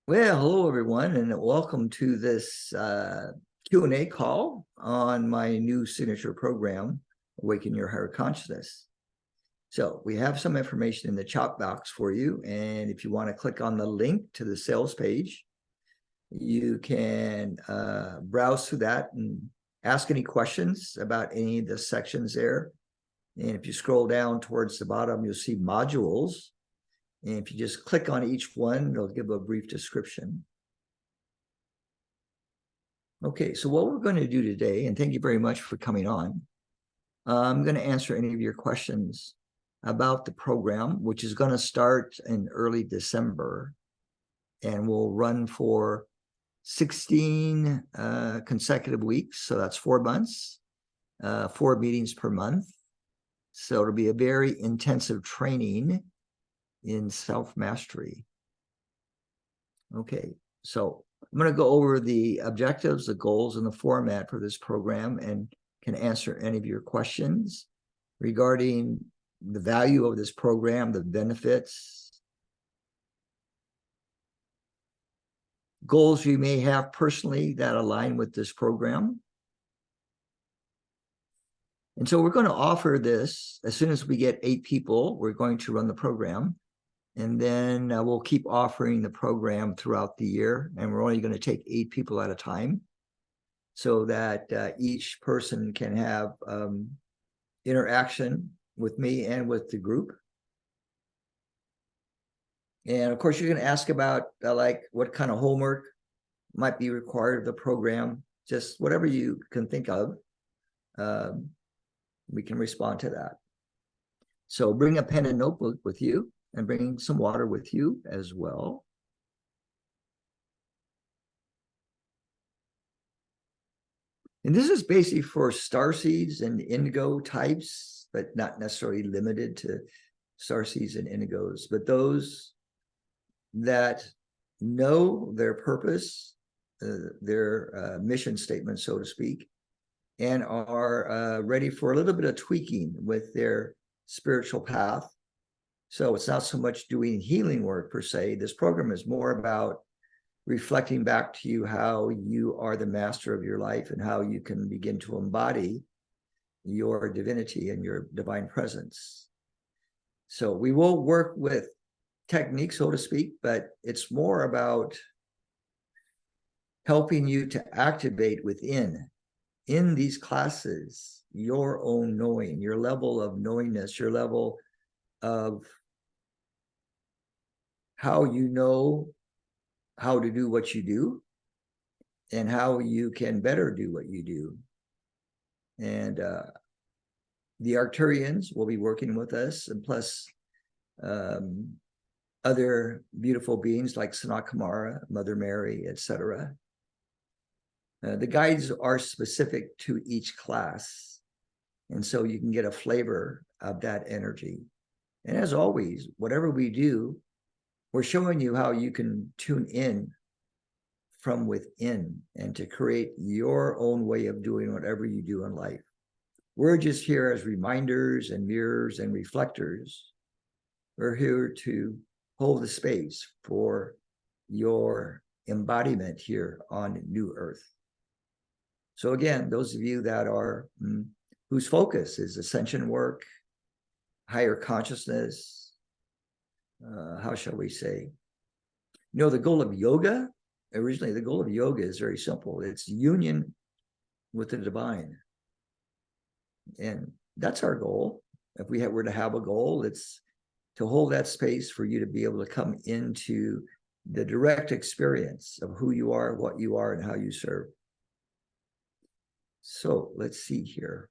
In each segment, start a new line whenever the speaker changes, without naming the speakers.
Well, hello everyone, and welcome to this Q&A call on my new signature program, Awaken Your Higher Consciousness. So we have some information in the chat box for you, and if you want to click on the link to the sales page, you can browse through that and ask any questions about any of the sections there. And if you scroll down towards the bottom, you'll see modules. And if you just click on each one, it'll give a brief description. Okay, so what we're going to do today, and thank you very much for coming on, I'm going to answer any of your questions about the program, which is going to start in early December and will run for 16 consecutive weeks. So that's 4 months, 4 meetings per month. So it'll be a very intensive training in self-mastery. Okay, so I'm going to go over the objectives, the goals, and the format for this program, and can answer any of your questions regarding the value of this program, the benefits, goals you may have personally that align with this program. And so we're going to offer this as soon as we get 8 people. We're going to run the program. And then we'll keep offering the program throughout the year. And we're only going to take 8 people at a time so that each person can have interaction with me and with the group. And of course, you can ask about like what kind of homework might be required of the program, just whatever you can think of. We can respond to that. So bring a pen and notebook with you, and bring some water with you as well. And this is basically for starseeds and indigo types, but not necessarily limited to starseeds and indigos, but those that know their purpose, their mission statement, so to speak, and are ready for a little bit of tweaking with their spiritual path. So it's not so much doing healing work per se. This program is more about reflecting back to you how you are the master of your life and how you can begin to embody your divinity and your divine presence. So we will work with techniques, so to speak, but it's more about helping you to activate within, in these classes, your own knowing, your level of knowingness, your level of how you know how to do what you do and how you can better do what you do. And the Arcturians will be working with us, and plus other beautiful beings like Sanat Kumara, Mother Mary, etc. The guides are specific to each class, and so you can get a flavor of that energy. And as always, whatever we do, we're showing you how you can tune in from within and to create your own way of doing whatever you do in life. We're just here as reminders and mirrors and reflectors. We're here to hold the space for your embodiment here on New Earth. So again, those of you that are, whose focus is ascension work, higher consciousness, how shall we say? You know, the goal of yoga, originally the goal of yoga is very simple. It's union with the divine. And that's our goal. If we were to have a goal, it's to hold that space for you to be able to come into the direct experience of who you are, what you are, and how you serve. So let's see here.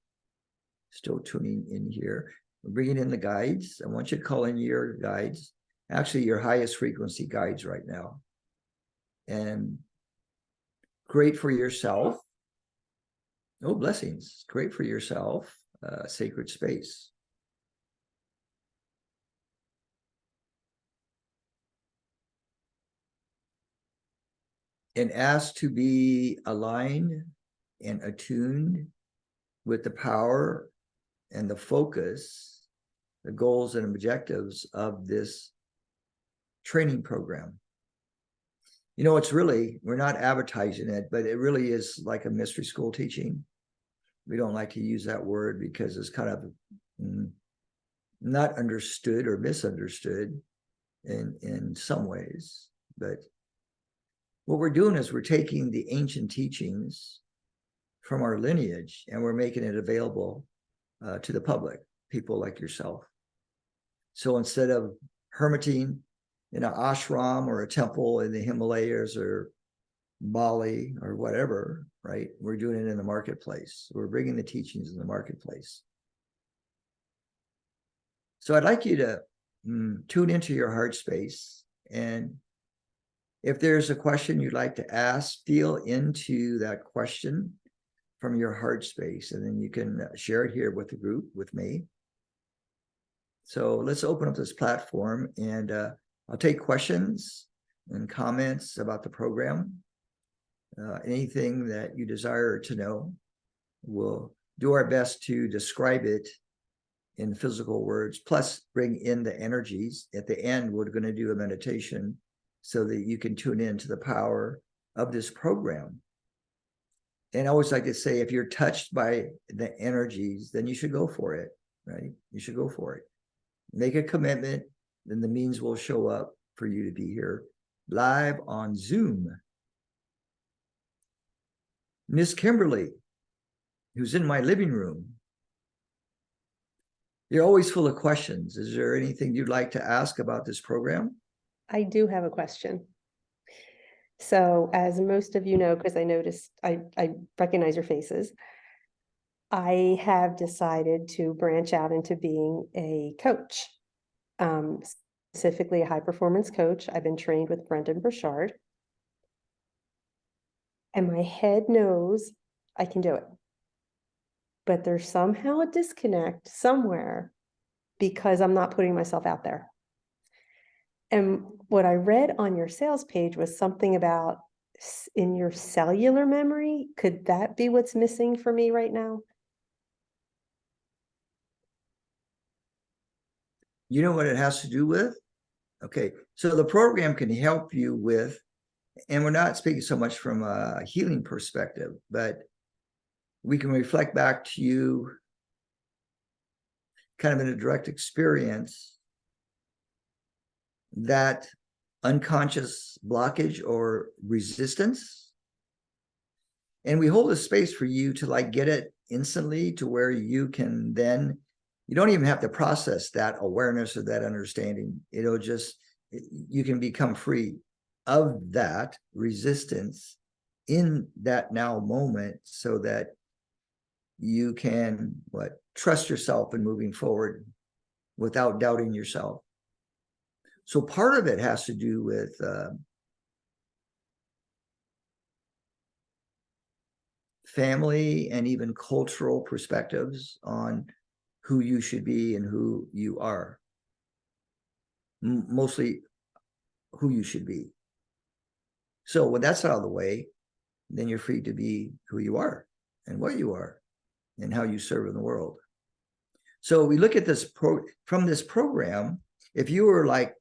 Still tuning in here. We're bringing in the guides. I want you to call in your guides, actually your highest frequency guides right now. And great for yourself. Oh, blessings. Great for yourself. Sacred space. And ask to be aligned and attuned with the power and the focus, the goals and objectives of this training program. You know, it's really, we're not advertising it, but it really is like a mystery school teaching. We don't like to use that word because it's kind of not understood or misunderstood in some ways. But what we're doing is we're taking the ancient teachings from our lineage and we're making it available to the public, people like yourself. So instead of hermiting in an ashram or a temple in the Himalayas or Bali or whatever, right? We're doing it in the marketplace. We're bringing the teachings in the marketplace. So I'd like you to tune into your heart space. And if there's a question you'd like to ask, feel into that question from your heart space, and then you can share it here with the group, with me. So let's open up this platform, and I'll take questions and comments about the program. Anything that you desire to know. We'll do our best to describe it in physical words, plus bring in the energies. At the end, we're going to do a meditation so that you can tune in to the power of this program. And I always like to say, if you're touched by the energies, then you should go for it, right? You should go for it. Make a commitment, then the means will show up for you to be here live on Zoom. Miss Kimberly, who's in my living room, you're always full of questions. Is there anything you'd like to ask about this program?
I do have a question. So as most of you know, because I noticed, I recognize your faces, I have decided to branch out into being a coach, specifically a high performance coach. I've been trained with Brendan Burchard. And my head knows I can do it. But there's somehow a disconnect somewhere because I'm not putting myself out there. And what I read on your sales page was something about in your cellular memory. Could that be what's missing for me right now?
You know what it has to do with? Okay, so the program can help you with, and we're not speaking so much from a healing perspective, but we can reflect back to you kind of in a direct experience that unconscious blockage or resistance. And we hold a space for you to like get it instantly to where you can then, you don't even have to process that awareness or that understanding. It'll just, you can become free of that resistance in that now moment so that you can trust yourself in moving forward without doubting yourself. So part of it has to do with family and even cultural perspectives on who you should be and who you are. Mostly who you should be. So when that's out of the way, then you're free to be who you are and what you are and how you serve in the world. So we look at this from this program. If you were like,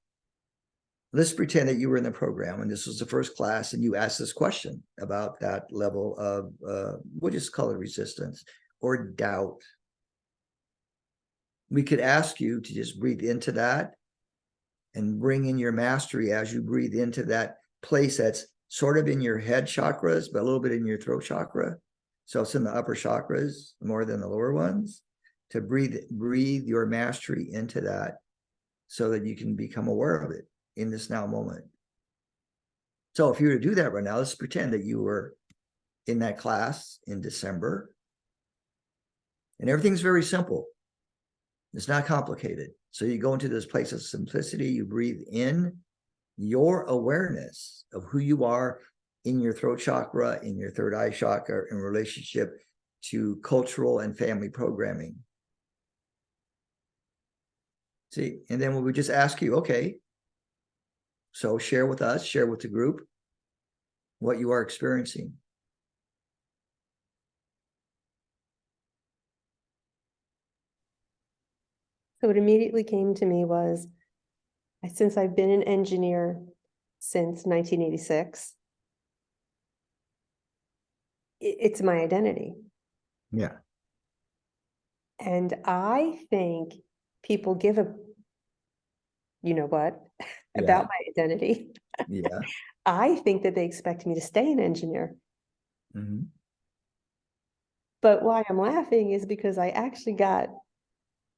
let's pretend that you were in the program and this was the first class and you asked this question about that level of, we'll just call it resistance or doubt. We could ask you to just breathe into that and bring in your mastery as you breathe into that place that's sort of in your head chakras, but a little bit in your throat chakra. So it's in the upper chakras more than the lower ones, to breathe your mastery into that so that you can become aware of it in this now moment. So if you were to do that right now, let's pretend that you were in that class in December. And everything's very simple. It's not complicated. So you go into this place of simplicity, you breathe in your awareness of who you are in your throat chakra, in your third eye chakra, in relationship to cultural and family programming. See, and then we would just ask you, okay, so share with us, share with the group what you are experiencing.
So what immediately came to me was, since I've been an engineer since 1986. It's my identity.
Yeah.
And I think people give a, you know what,
Yeah.
about my identity.
Yeah.
I think that they expect me to stay an engineer.
Mhm.
But why I'm laughing is because I actually got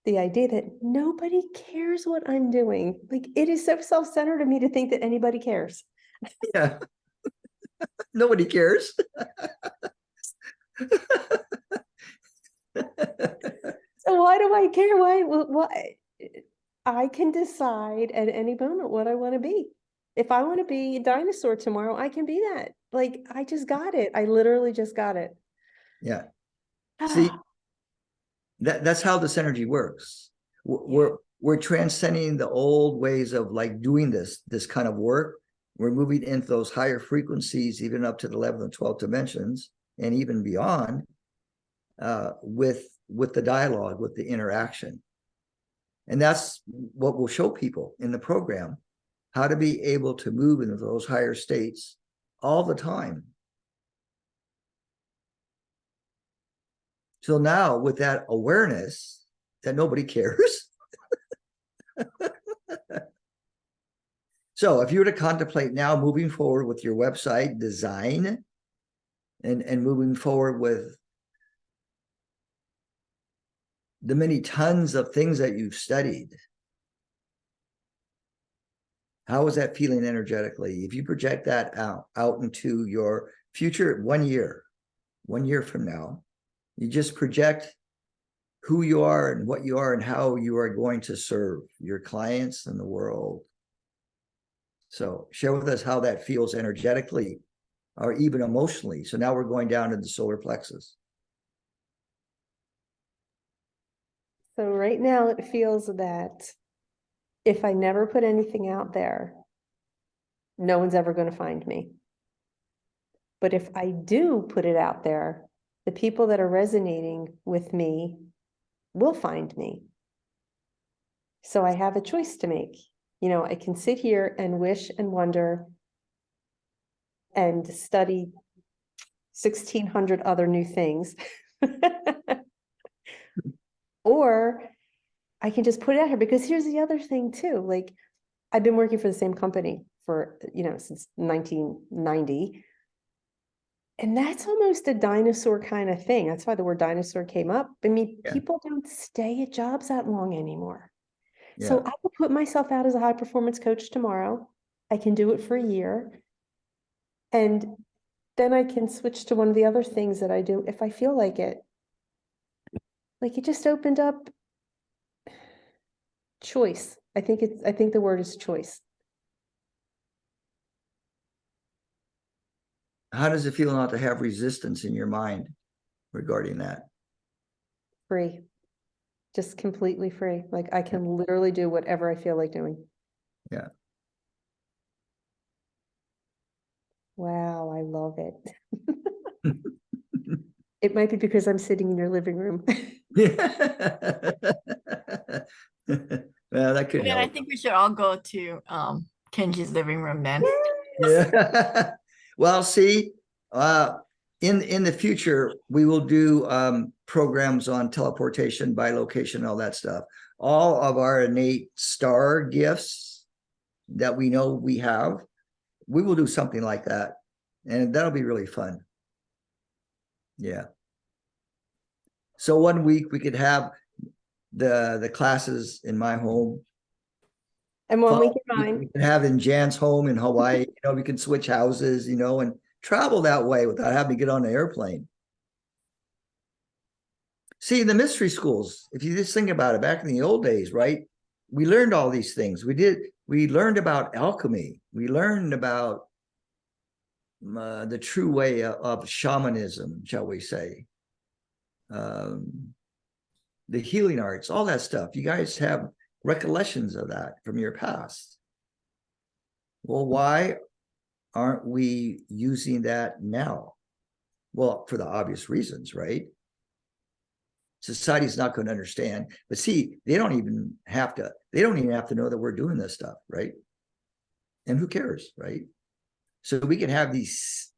the idea that nobody cares what I'm doing. Like, it is so self-centered of me to think that anybody cares.
Yeah. Nobody cares.
So why do I care? Why? I can decide at any moment what I want to be. If I want to be a dinosaur tomorrow, I can be that. Like, I just got it. I literally just got it.
Yeah. See, that's how this energy works. We're transcending the old ways of like doing this kind of work. We're moving into those higher frequencies, even up to the 11th and 12th dimensions, and even beyond, with the dialogue, with the interaction. And that's what we'll show people in the program, how to be able to move into those higher states all the time. So now with that awareness that nobody cares. So if you were to contemplate now moving forward with your website design and moving forward with the many tons of things that you've studied, how is that feeling energetically? If you project that out into your future 1 year from now, you just project who you are and what you are and how you are going to serve your clients and the world. So share with us how that feels energetically or even emotionally. So now we're going down to the solar plexus.
So right now it feels that if I never put anything out there, no one's ever going to find me. But if I do put it out there, the people that are resonating with me will find me. So I have a choice to make. You know, I can sit here and wish and wonder and study 1,600 other new things. Or I can just put it out here, because here's the other thing too. Like, I've been working for the same company for, since 1990. And that's almost a dinosaur kind of thing. That's why the word dinosaur came up. I mean,
Yeah.
people don't stay at jobs that long anymore.
Yeah.
So I will put myself out as a high performance coach tomorrow. I can do it for a year. And then I can switch to one of the other things that I do if I feel like it. Like, it just opened up choice. I think the word is choice.
How does it feel not to have resistance in your mind regarding that?
Free. Just completely free. Like, I can literally do whatever I feel like doing.
Yeah.
Wow, I love it. It might be because I'm sitting in your living room.
Yeah. Well, that could
Then I
help.
think we should all go to Kenji's living room then.
Yeah. Well, see, in the future, we will do programs on teleportation, by location, all that stuff. All of our innate star gifts that we know we have, we will do something like that. And that'll be really fun. Yeah. So 1 week we could have the classes in my home.
And 1 week in
We
mine.
can have in Jan's home in Hawaii. We can switch houses, and travel that way without having to get on an airplane. See, the mystery schools, if you just think about it, back in the old days, right? We learned all these things. We learned about alchemy. We learned about the true way of shamanism, shall we say. The healing arts, all that stuff. You guys have recollections of that from your past. Well, why aren't we using that now? Well, for the obvious reasons, right? Society's not going to understand. But see, they don't even have to know that we're doing this stuff, right? And who cares, right? So we can have these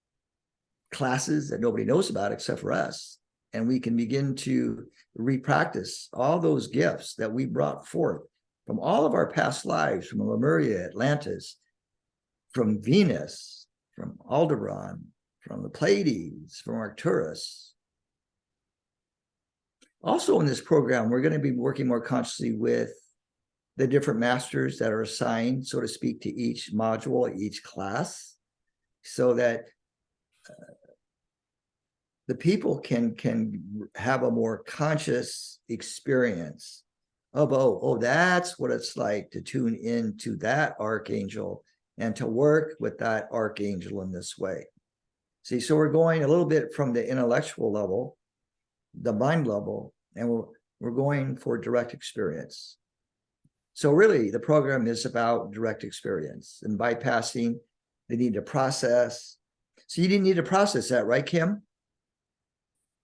classes that nobody knows about except for us. And we can begin to repractice all those gifts that we brought forth from all of our past lives, from Lemuria, Atlantis, from Venus, from Aldebaran, from the Pleiades, from Arcturus. Also in this program, we're going to be working more consciously with the different masters that are assigned, so to speak, to each module, each class, so that the people can have a more conscious experience of, oh, that's what it's like to tune into that archangel and to work with that archangel in this way. See, so we're going a little bit from the intellectual level, the mind level, and we're going for direct experience. So really, the program is about direct experience and bypassing the need to process. So you didn't need to process that, right, Kim?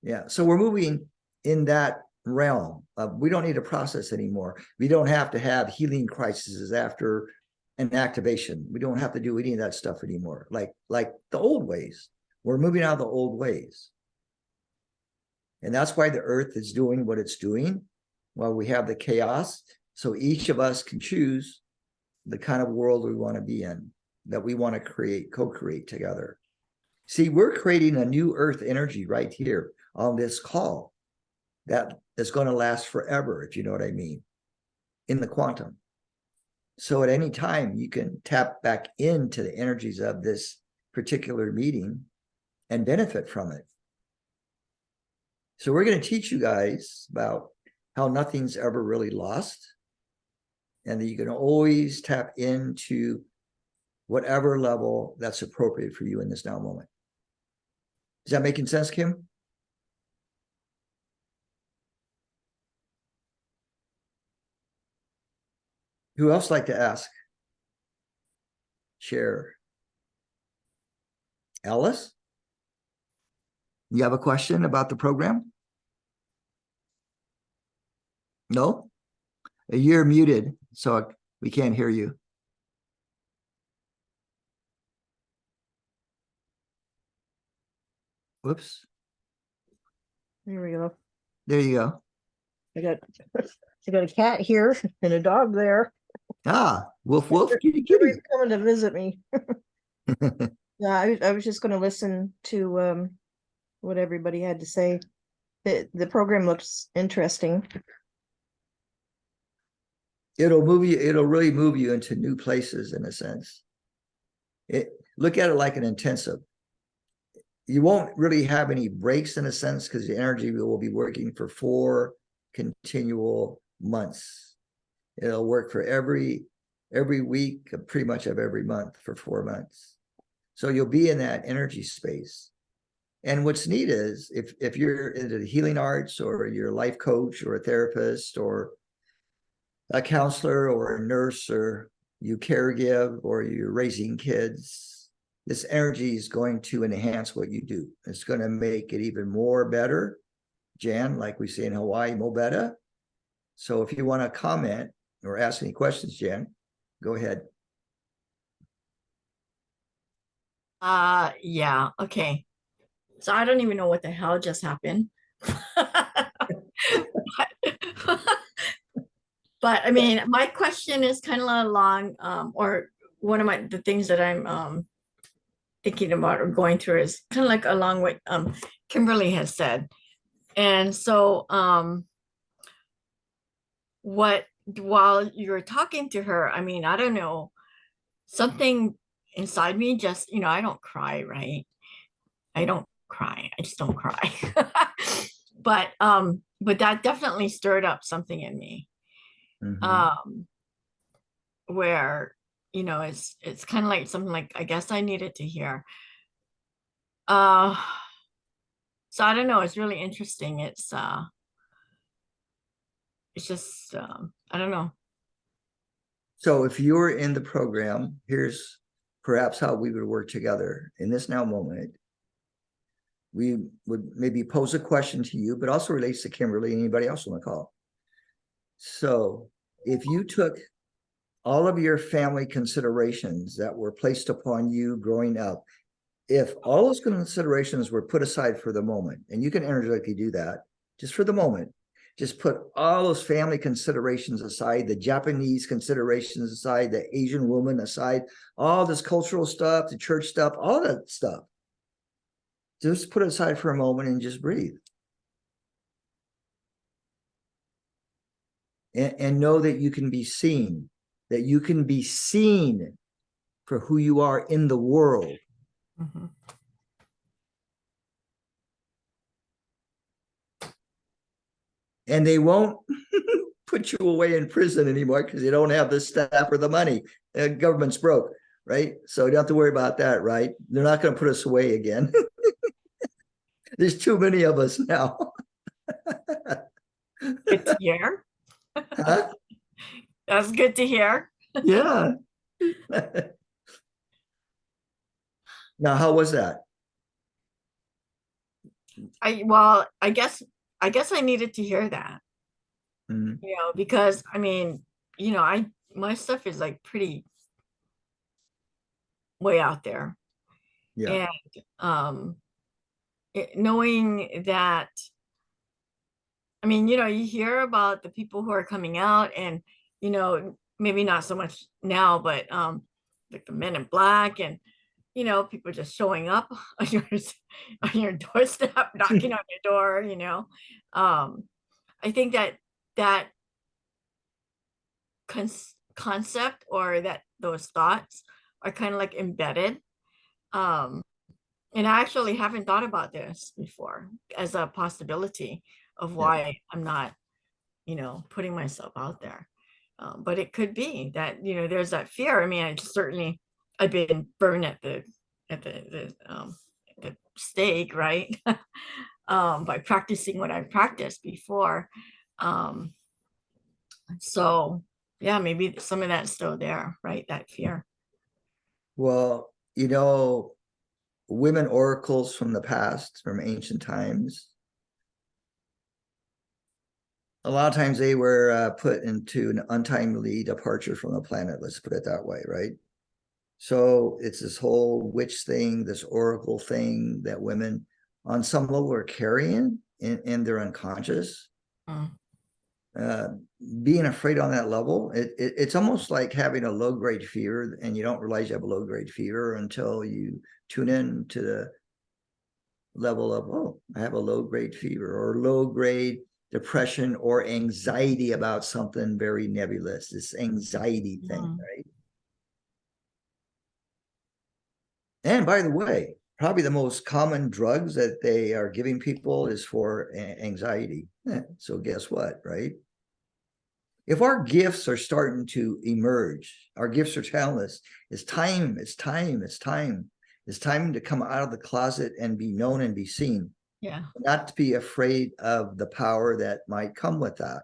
Yeah, so we're moving in that realm. We don't need to process anymore. We don't have to have healing crises after an activation. We don't have to do any of that stuff anymore, like the old ways. We're moving out of the old ways. And that's why the earth is doing what it's doing while we have the chaos. So each of us can choose the kind of world we want to be in, that we want to create, co-create together. See, we're creating a new earth energy right here on this call that is going to last forever, if you know what I mean, in the quantum. So at any time, you can tap back into the energies of this particular meeting and benefit from it. So we're going to teach you guys about how nothing's ever really lost, and that you can always tap into whatever level that's appropriate for you in this now moment. Is that making sense, Kim? Who else like to ask? Share. Alice? You have a question about the program? No? You're muted, so we can't hear you. Whoops.
There we go.
There you go.
I got a cat here and a dog there.
Ah, woof, woof, kitty, kitty.
Everybody's coming to visit me. Yeah, I was just going to listen to what everybody had to say. The program looks interesting.
It'll really move you into new places in a sense. Look at it like an intensive. You won't really have any breaks in a sense, because the energy will be working for 4 continual months. It'll work for every week, pretty much of every month for 4 months. So you'll be in that energy space. And what's neat is if you're into the healing arts, or you're a life coach or a therapist or a counselor or a nurse, or you caregive, or you're raising kids, this energy is going to enhance what you do. It's going to make it even more better. Jan, like we say in Hawaii, mo better. So if you want to comment or ask any questions, Jan, go ahead.
Yeah, okay. So I don't even know what the hell just happened. But I mean, my question is kind of along, or one of the things that I'm thinking about or going through is kind of like along what Kimberly has said. And so while you're talking to her, I mean, I don't know, something inside me just, I don't cry, right? I don't cry. I just don't cry. But that definitely stirred up something in me. Where, it's kind of like something like, I guess I needed to hear. So I don't know, it's really interesting. It's just I don't know.
So if you're in the program, here's perhaps how we would work together in this now moment. We would maybe pose a question to you, but also relates to Kimberly and anybody else on the call. So if you took all of your family considerations that were placed upon you growing up, if all those considerations were put aside for the moment, and you can energetically do that just for the moment, just put all those family considerations aside, the Japanese considerations aside, the Asian woman aside, all this cultural stuff, the church stuff, all that stuff. Just put it aside for a moment and just breathe. And know that you can be seen, that you can be seen for who you are in the world.
Mhm.
And they won't put you away in prison anymore because they don't have the staff or the money. Government's broke, right? So you don't have to worry about that, right? They're not going to put us away again. There's too many of us now.
Good to hear.
Huh?
That's good to hear.
Yeah. Now, how was that?
Well, I guess I needed to hear that,
Mm,
because I mean, my stuff is like pretty way out there.
yeah.
And knowing that, I mean, you hear about the people who are coming out, and maybe not so much now, but like the Men in Black, and people just showing up on your doorstep, knocking on your door. I think that concept, or that those thoughts are kind of like embedded. And I actually haven't thought about this before as a possibility of why I'm not, putting myself out there. But it could be that, there's that fear. I mean, I've been burned at the stake, right? By practicing what I've practiced before. So yeah, maybe some of that's still there, right? That fear.
Well, women oracles from the past, from ancient times, a lot of times they were put into an untimely departure from the planet. Let's put it that way, right? So it's this whole witch thing, this oracle thing that women on some level are carrying in their unconscious. Being afraid on that level, it's almost like having a low-grade fear, and you don't realize you have a low-grade fear until you tune in to the level of, oh, I have a low-grade fever or low-grade depression or anxiety about something very nebulous, this anxiety thing, right? And by the way, probably the most common drugs that they are giving people is for anxiety. So guess what, right? If our gifts are starting to emerge, our gifts are telling us it's time to come out of the closet and be known and be seen.
Yeah.
Not to be afraid of the power that might come with that.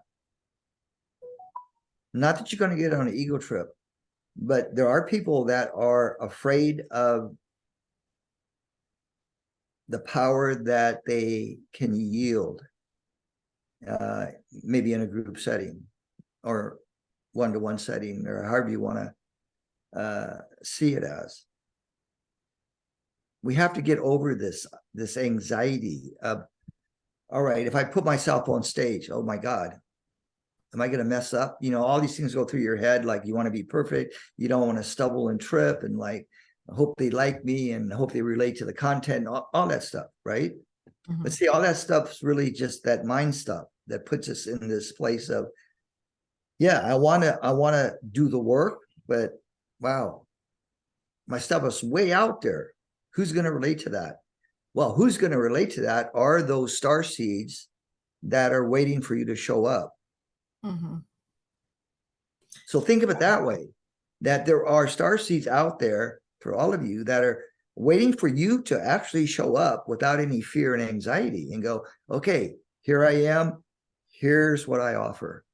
Not that you're going to get on an ego trip, but there are people that are afraid of the power that they can yield, maybe in a group setting or one-to-one setting, or however you want to see it as. We have to get over this anxiety of, all right, if I put myself on stage, oh my God, am I going to mess up? All these things go through your head, like you want to be perfect. You don't want to stumble and trip, and like, I hope they like me and hope they relate to the content, all that stuff, right?
Mhm.
But see, all that stuff's really just that mind stuff that puts us in this place of, yeah, I want to do the work, but wow, my stuff is way out there. Who's going to relate to that? Well, who's going to relate to that are those star seeds that are waiting for you to show up.
Mhm.
So think of it that way, that there are star seeds out there for all of you that are waiting for you to actually show up without any fear and anxiety and go, okay, here I am. Here's what I offer.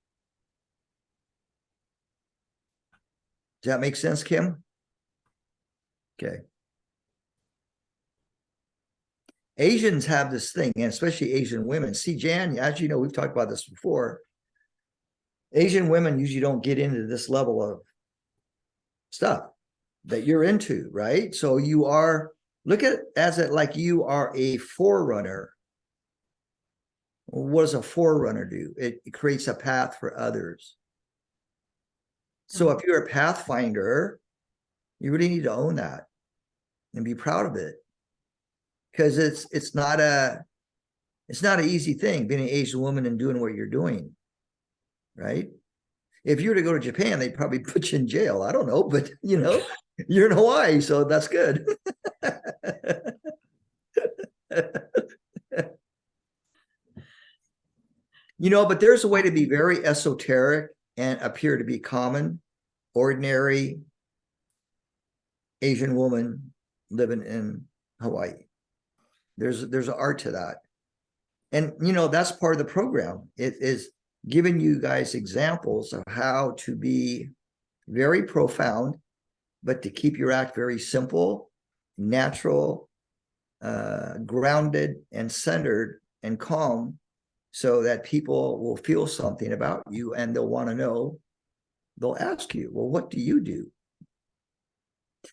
Does that make sense, Kim? Okay. Asians have this thing, and especially Asian women. See, Jan, as you know, we've talked about this before. Asian women usually don't get into this level of stuff that you're into, right? So you are, look at it as it like you are a forerunner. What does a forerunner do? It creates a path for others. So if you're a pathfinder, you really need to own that and be proud of it. Because it's not an easy thing being an Asian woman and doing what you're doing, right? If you were to go to Japan, they'd probably put you in jail. I don't know, but you're in Hawaii, so that's good. But there's a way to be very esoteric and appear to be common, ordinary Asian woman living in Hawaii. There's an art to that. And, that's part of the program. It is giving you guys examples of how to be very profound, but to keep your act very simple, natural, grounded and centered and calm, so that people will feel something about you and they'll want to know. They'll ask you, well, what do you do?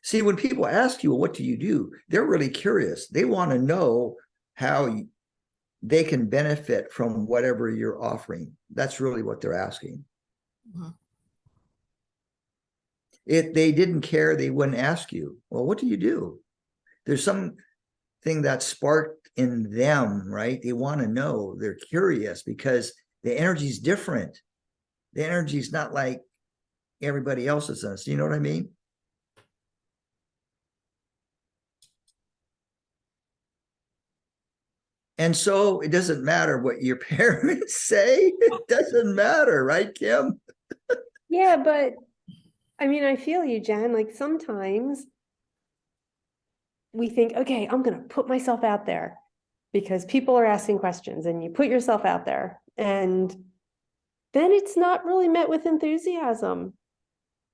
See, when people ask you, well, what do you do? They're really curious. They want to know how they can benefit from whatever you're offering. That's really what they're asking.
Mm-hmm.
If they didn't care, they wouldn't ask you, well, what do you do? There's something that sparked in them, right? They want to know. They're curious because the energy is different. The energy is not like everybody else's. You know what I mean? And so it doesn't matter what your parents say. It doesn't matter, right, Kim?
Yeah, but I mean, I feel you, Jen. Like sometimes we think, okay, I'm going to put myself out there because people are asking questions, and you put yourself out there, and then it's not really met with enthusiasm.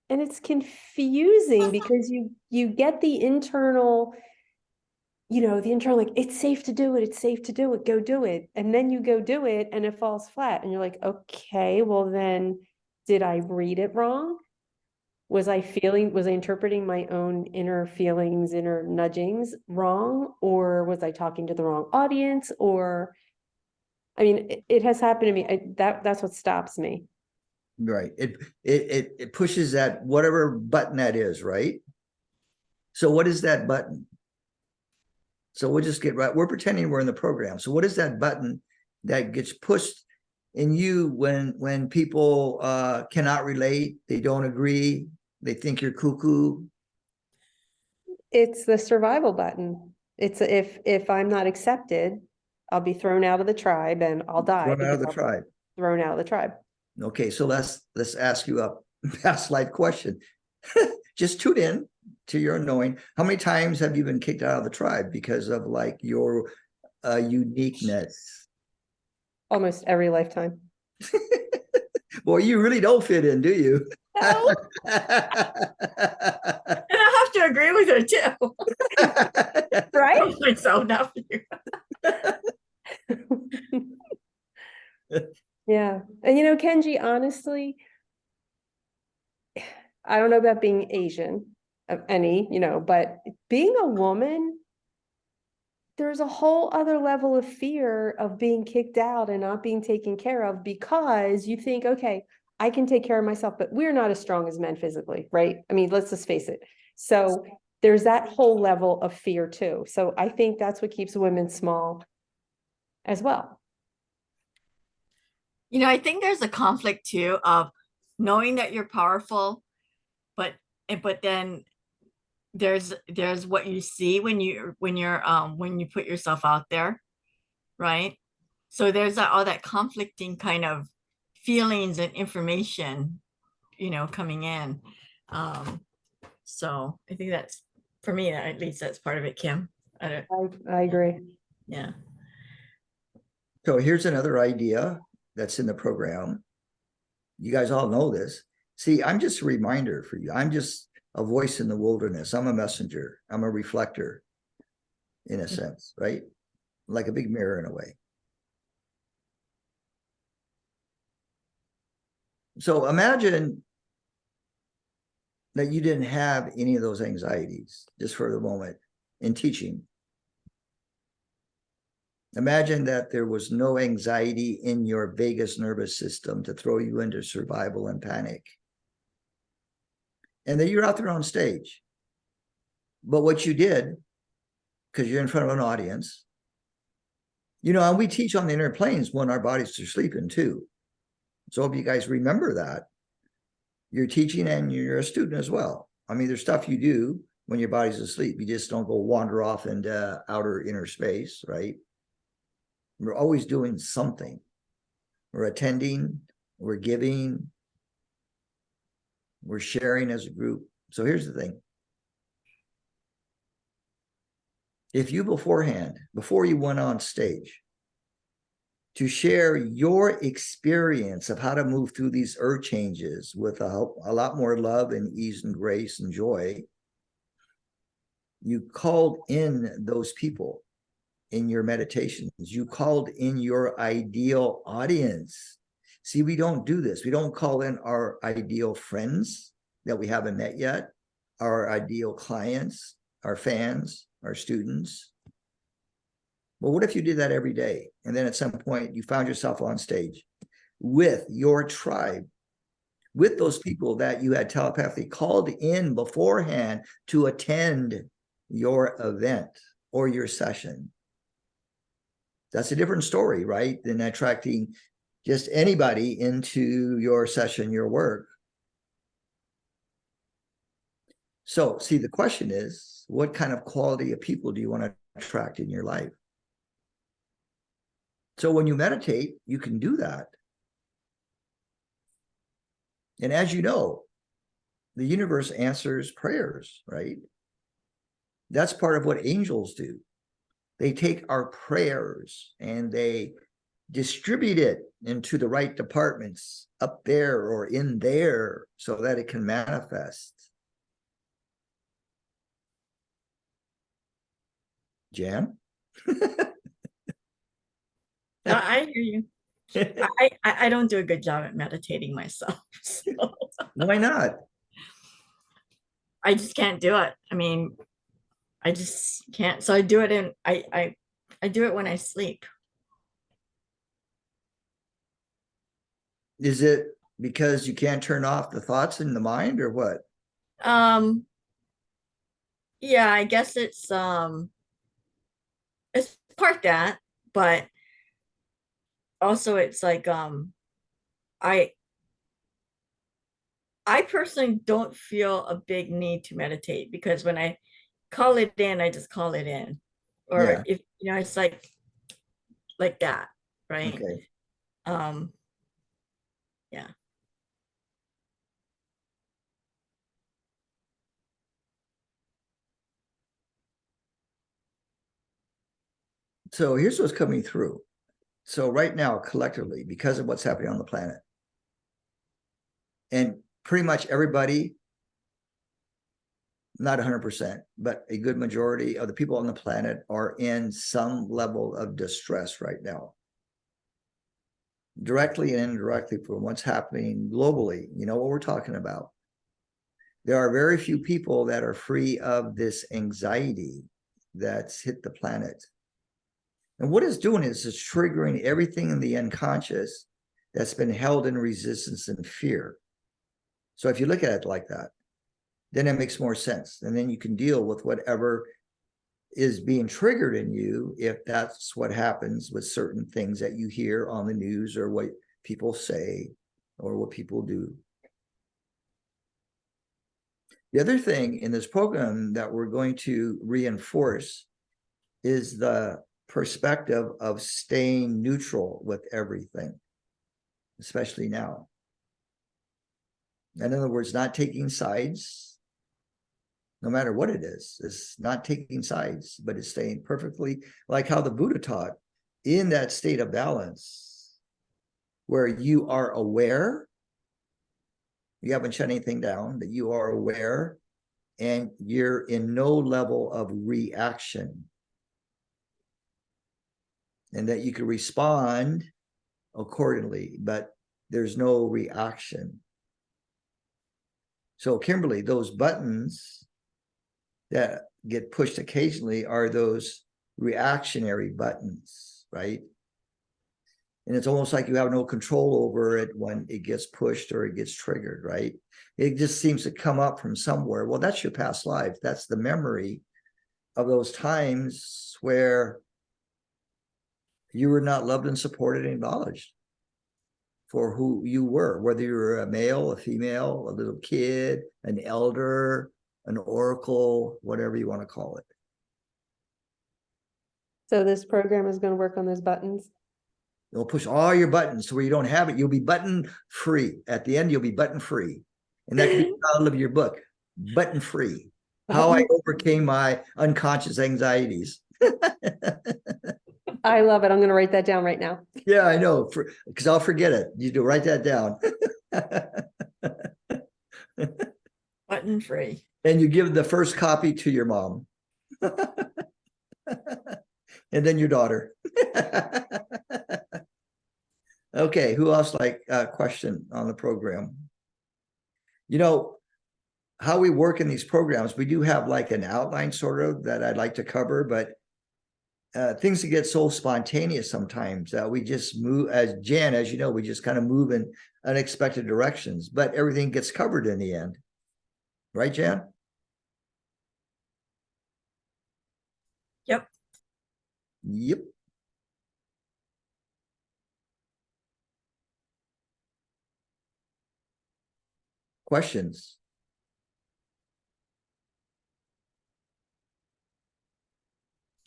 And it's confusing because you get the internal, like, it's safe to do it. It's safe to do it. Go do it. And then you go do it and it falls flat. And you're like, okay, well then did I read it wrong? Was I interpreting my own inner feelings, inner nudgings wrong? Or was I talking to the wrong audience? Or, I mean, it has happened to me. That's what stops me.
Right. It pushes that whatever button that is, right? So what is that button? So we'll just get right. We're pretending we're in the program. So what is that button that gets pushed in you when people cannot relate, they don't agree, they think you're cuckoo?
It's the survival button. It's if I'm not accepted, I'll be thrown out of the tribe and I'll die.
Run out of the
because I'll be
tribe.
Thrown out of the tribe.
Okay, so let's ask you a past life question. Just tune in to your knowing. How many times have you been kicked out of the tribe because of like your uniqueness?
Almost every lifetime.
Well, you really don't fit in, do you?
No.
And I have to agree with her too.
Right?
I think so, not for you.
Yeah. And Kenji, honestly, I don't know about being Asian of any, but being a woman, there's a whole other level of fear of being kicked out and not being taken care of, because you think, okay, I can take care of myself, but we're not as strong as men physically, right? I mean, let's just face it. So there's that whole level of fear too. So I think that's what keeps women small as well.
I think there's a conflict too of knowing that you're powerful, but then there's what you see when you put yourself out there, right? So there's all that conflicting kind of feelings and information, coming in. So I think that's, for me, at least that's part of it, Kim.
I agree.
Yeah.
So here's another idea that's in the program. You guys all know this. See, I'm just a reminder for you. I'm just a voice in the wilderness. I'm a messenger. I'm a reflector, in a sense, right? Like a big mirror in a way. So imagine that you didn't have any of those anxieties, just for the moment, in teaching. Imagine that there was no anxiety in your vagus nervous system to throw you into survival and panic. And then you're out there on stage. But what you did, because you're in front of an audience, you know, and we teach on the inner planes when our bodies are sleeping too. So if you guys remember that, you're teaching and you're a student as well. I mean, there's stuff you do when your body's asleep. You just don't go wander off into outer inner space, right? We're always doing something. We're attending, we're giving, we're sharing as a group. So here's the thing. If you beforehand, before you went on stage, to share your experience of how to move through these earth changes with a lot more love and ease and grace and joy, you called in those people in your meditations. You called in your ideal audience. See, we don't do this. We don't call in our ideal friends that we haven't met yet, our ideal clients, our fans, our students. Well, what if you did that every day? And then at some point you found yourself on stage with your tribe, with those people that you had telepathically called in beforehand to attend your event or your session. That's a different story, right? Than attracting just anybody into your session, your work. So, see, the question is, what kind of quality of people do you want to attract in your life? So when you meditate, you can do that. And as you know, the universe answers prayers, right? That's part of what angels do. They take our prayers and they distribute it into the right departments up there or in there so that it can manifest. Jan?
No, I hear you. I don't do a good job at meditating myself. So
Why not?
I just can't do it. I mean, I just can't. So I do it in I do it when I sleep.
Is it because you can't turn off the thoughts in the mind or what?
Yeah, I guess it's part that, but also it's like I personally don't feel a big need to meditate, because when I call it in, I just call it in. Or
Yeah.
if you know, it's like that, right?
Okay.
Yeah.
So here's what's coming through. So right now, collectively, because of what's happening on the planet, and pretty much everybody, not 100%, but a good majority of the people on the planet are in some level of distress right now. Directly and indirectly from what's happening globally, you know what we're talking about. There are very few people that are free of this anxiety that's hit the planet. And what it's doing is it's triggering everything in the unconscious that's been held in resistance and fear. So if you look at it like that, then it makes more sense. And then you can deal with whatever is being triggered in you, if that's what happens with certain things that you hear on the news or what people say or what people do. The other thing in this program that we're going to reinforce is the perspective of staying neutral with everything, especially now. In other words, not taking sides, no matter what it is. It's not taking sides, but it's staying perfectly like how the Buddha taught, in that state of balance where you are aware, you haven't shut anything down, that you are aware and you're in no level of reaction. And that you can respond accordingly, but there's no reaction. So Kimberly, those buttons that get pushed occasionally are those reactionary buttons, right? And it's almost like you have no control over it when it gets pushed or it gets triggered, right? It just seems to come up from somewhere. Well, that's your past life. That's the memory of those times where you were not loved and supported and acknowledged for who you were, whether you were a male, a female, a little kid, an elder, an oracle, whatever you want to call it.
So this program is going to work on those buttons.
It'll push all your buttons to where you don't have it. You'll be button free. At the end, you'll be button free. And that could be the title of your book, Button Free. How I overcame my unconscious anxieties.
I love it. I'm going to write that down right now.
Yeah, I know, because I'll forget it. You do write that down.
Button free.
And you give the first copy to your mom. And then your daughter. Okay, who else like a question on the program? You know, how we work in these programs, we do have like an outline sort of that I'd like to cover, but things that get so spontaneous sometimes that we just move, as Jan, as you know, we just kind of move in unexpected directions, but everything gets covered in the end. Right, Jan?
Yep.
Yep. Questions?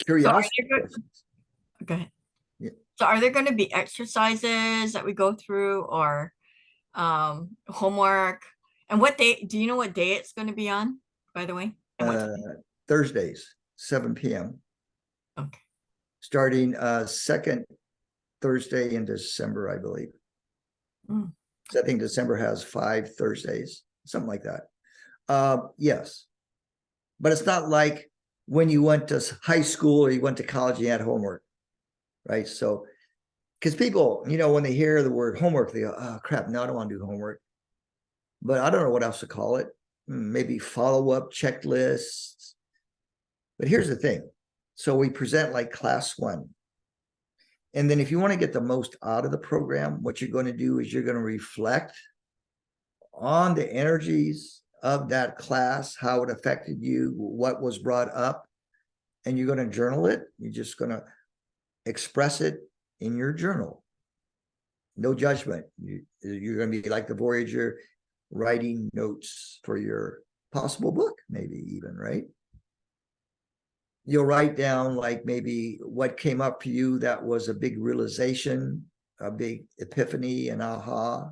Curiosity. Questions.
Go ahead.
Yeah.
So are there going to be exercises that we go through or homework? And what day, do you know what day it's going to be on, by the way? And what time?
Thursdays, 7 p.m.
Okay.
Starting second Thursday in December, I believe.
Mm.
So I think December has 5 Thursdays, something like that. Yes. But it's not like when you went to high school or you went to college, you had homework, right? So, because people, you know, when they hear the word homework, they go, oh, crap, no, I don't want to do homework. But I don't know what else to call it. Maybe follow-up checklists. But here's the thing. So we present like class 1. And then if you want to get the most out of the program, what you're going to do is you're going to reflect on the energies of that class, how it affected you, what was brought up, and you're going to journal it. You're just going to express it in your journal. No judgment. You're going to be like the Voyager, writing notes for your possible book, maybe even, right? You'll write down like maybe what came up for you that was a big realization, a big epiphany, an aha.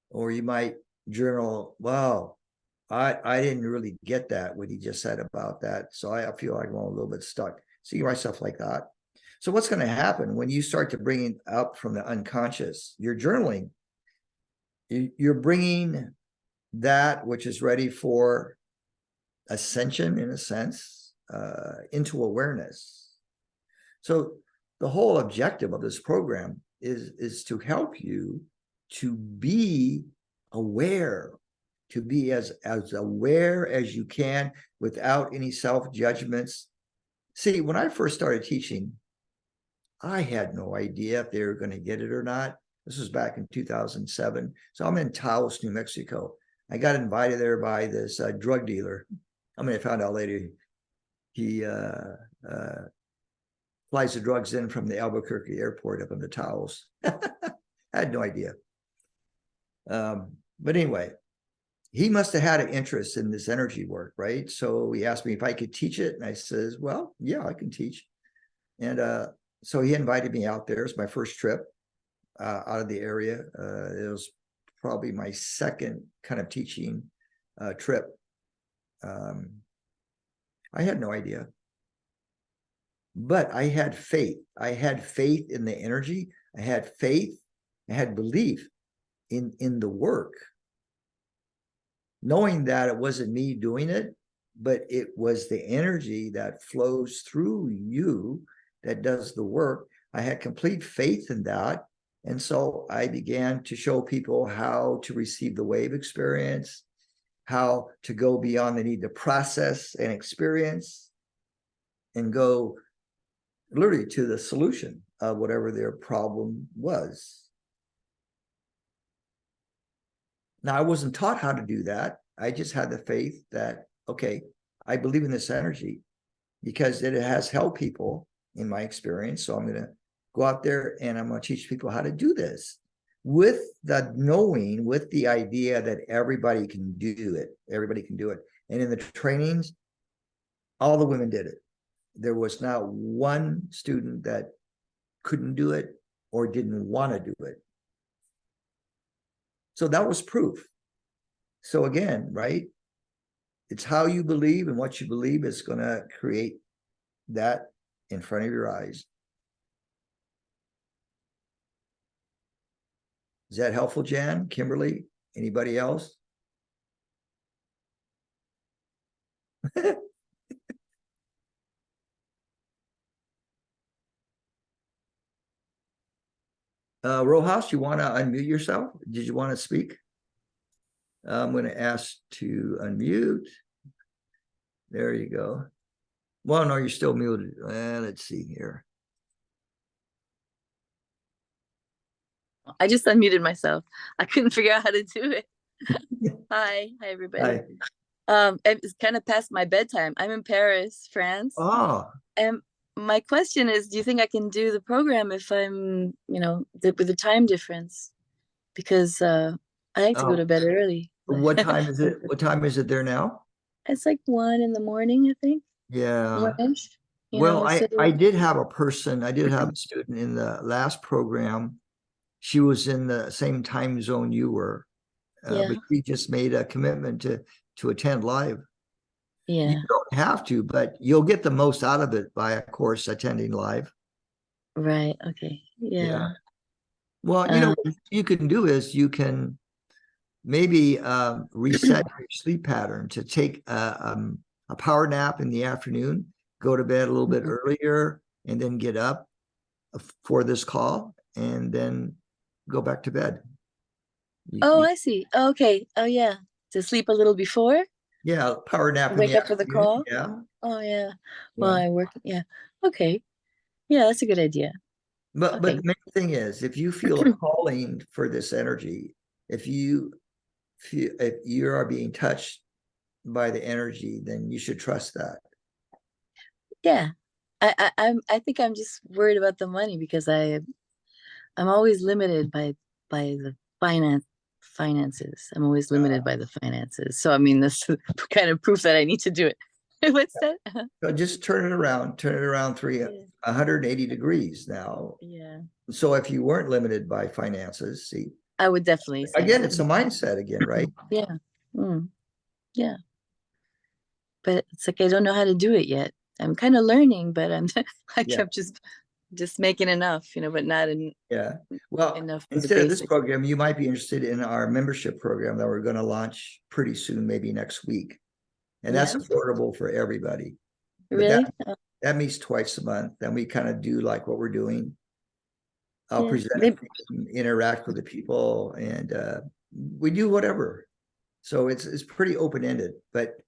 Or you might journal, wow, I didn't really get that, what he just said about that. So I feel like I'm a little bit stuck. So you write stuff like that. So what's going to happen when you start to bring it up from the unconscious, you're journaling, you're bringing that which is ready for ascension in a sense, into awareness. So the whole objective of this program is to help you to be aware, to be as aware as you can without any self-judgments. See, when I first started teaching, I had no idea if they were going to get it or not. This was back in 2007. So I'm in Taos, New Mexico. I got invited there by this drug dealer. I mean, I found out later he flies the drugs in from the Albuquerque airport up in the Taos. I had no idea. But anyway, he must have had an interest in this energy work, right? So he asked me if I could teach it. And I says, well, yeah, I can teach. And so he invited me out there. It's my first trip out of the area. It was probably my second kind of teaching trip. I had no idea. But I had faith. I had faith in the energy. I had faith. I had belief in the work. Knowing that it wasn't me doing it, but it was the energy that flows through you that does the work. I had complete faith in that. And so I began to show people how to receive the wave experience, how to go beyond the need to process and experience and go literally to the solution of whatever their problem was. Now, I wasn't taught how to do that. I just had the faith that, okay, I believe in this energy because it has helped people in my experience. So I'm going to go out there and I'm going to teach people how to do this with the knowing, with the idea that everybody can do it. Everybody can do it. And in the trainings, all the women did it. There was not one student that couldn't do it or didn't want to do it. So that was proof. So again, right? It's how you believe, and what you believe is going to create that in front of your eyes. Is that helpful, Jan, Kimberly? Anybody else? Rojas, you want to unmute yourself? Did you want to speak? I'm going to ask to unmute. There you go. Well, no, you're still muted. Let's see here.
I just unmuted myself. I couldn't figure out how to do it. Hi everybody.
Hi.
It's kind of past my bedtime. I'm in Paris, France.
Oh,
And my question is, do you think I can do the program if I'm, with the time difference? Because I like to go to bed early.
what time is it? What time is it there now?
It's like 1 in the morning, I think.
Yeah.
1-ish.
Well, I did have a student in the last program. She was in the same time zone you were,
Yeah.
but she just made a commitment to attend live.
Yeah.
You don't have to, but you'll get the most out of it by, of course, attending live.
Right. Okay. Yeah.
Well, what you can do is you can maybe reset your sleep pattern to take a power nap in the afternoon, go to bed a little bit earlier, and then get up for this call, and then go back to bed.
I see. Okay. Oh, yeah. To sleep a little before?
Yeah, power nap in
Wake
the
up for the
afternoon.
call?
Yeah.
Oh, yeah. Well,
Yeah.
I work. Yeah. Okay. Yeah, that's a good idea.
But
Okay.
the main thing is, if you feel a calling for this energy, if you are being touched by the energy, then you should trust that.
Yeah. I think I'm just worried about the money because I'm always limited by the finances. I'm always limited by the finances. So I mean, this kind of proof that I need to do it. What's that?
So just turn it around 180 degrees now.
Yeah.
So if you weren't limited by finances, see,
I would definitely say
again,
that.
it's a mindset again, right?
Yeah. Yeah. But it's like I don't know how to do it yet. I'm kind of learning, but I'm
Yeah.
I'm just making enough, but not
Yeah. Well,
enough for the
instead of this
basics.
program, you might be interested in our membership program that we're going to launch pretty soon, maybe next week. And that's
Yeah.
affordable for everybody. But
Really?
that meets twice a month. Then we kind of do like what we're doing. I'll
Yeah,
present,
maybe-
interact with the people, and we do whatever. So it's pretty open-ended. But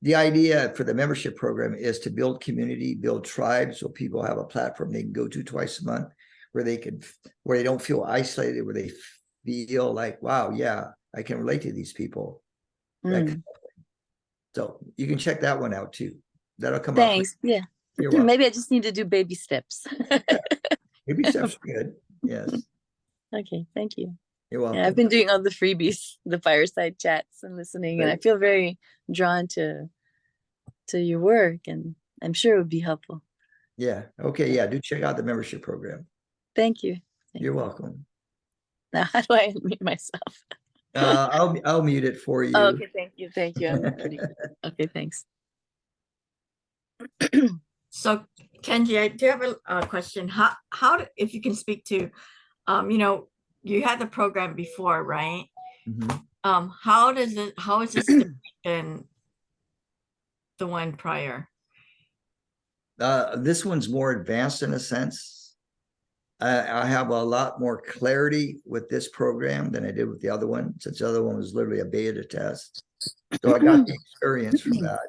the idea for the membership program is to build community, build tribes, so people have a platform they can go to twice a month where they don't feel isolated, where they feel like, wow, yeah, I can relate to these people. So you can check that one out too. That'll come up.
Thanks. Yeah.
You're welcome.
Maybe I just need to do baby steps.
Maybe steps are good. Yes.
Okay, thank you.
You're welcome.
Yeah, I've been doing all the freebies, the fireside chats and listening, and I
Right.
feel very drawn to your work, and I'm sure it would be helpful.
Yeah. Okay. Yeah. Do check out the membership program.
Thank you.
You're welcome.
Now, how do I unmute myself?
I'll mute it for you.
Oh, okay, thank you. Thank you. I'm pretty good. Okay, thanks.
So Kenji, I do have a question. If you can speak to, you had the program before, right?
Mhm.
How is this different than the one prior?
This one's more advanced in a sense. I have a lot more clarity with this program than I did with the other one, since the other one was literally a beta test. So I got the experience from that.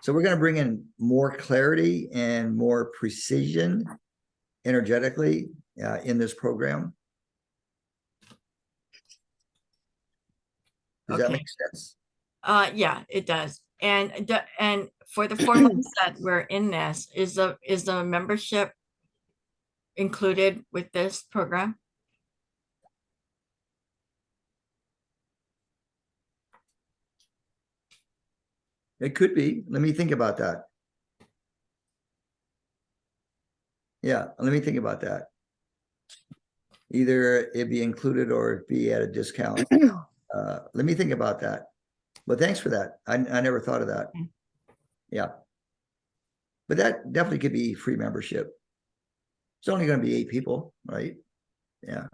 So we're going to bring in more clarity and more precision energetically in this program. Does that
Okay.
make sense?
Yeah, it does. And for the 4 months that we're in this, is the membership included with this program?
It could be. Let me think about that. Yeah, let me think about that. Either it be included or it be at a discount. Let me think about that. But thanks for that. I never thought of that.
Mm.
Yeah. But that definitely could be free membership. It's only going to be 8 people, right? Yeah.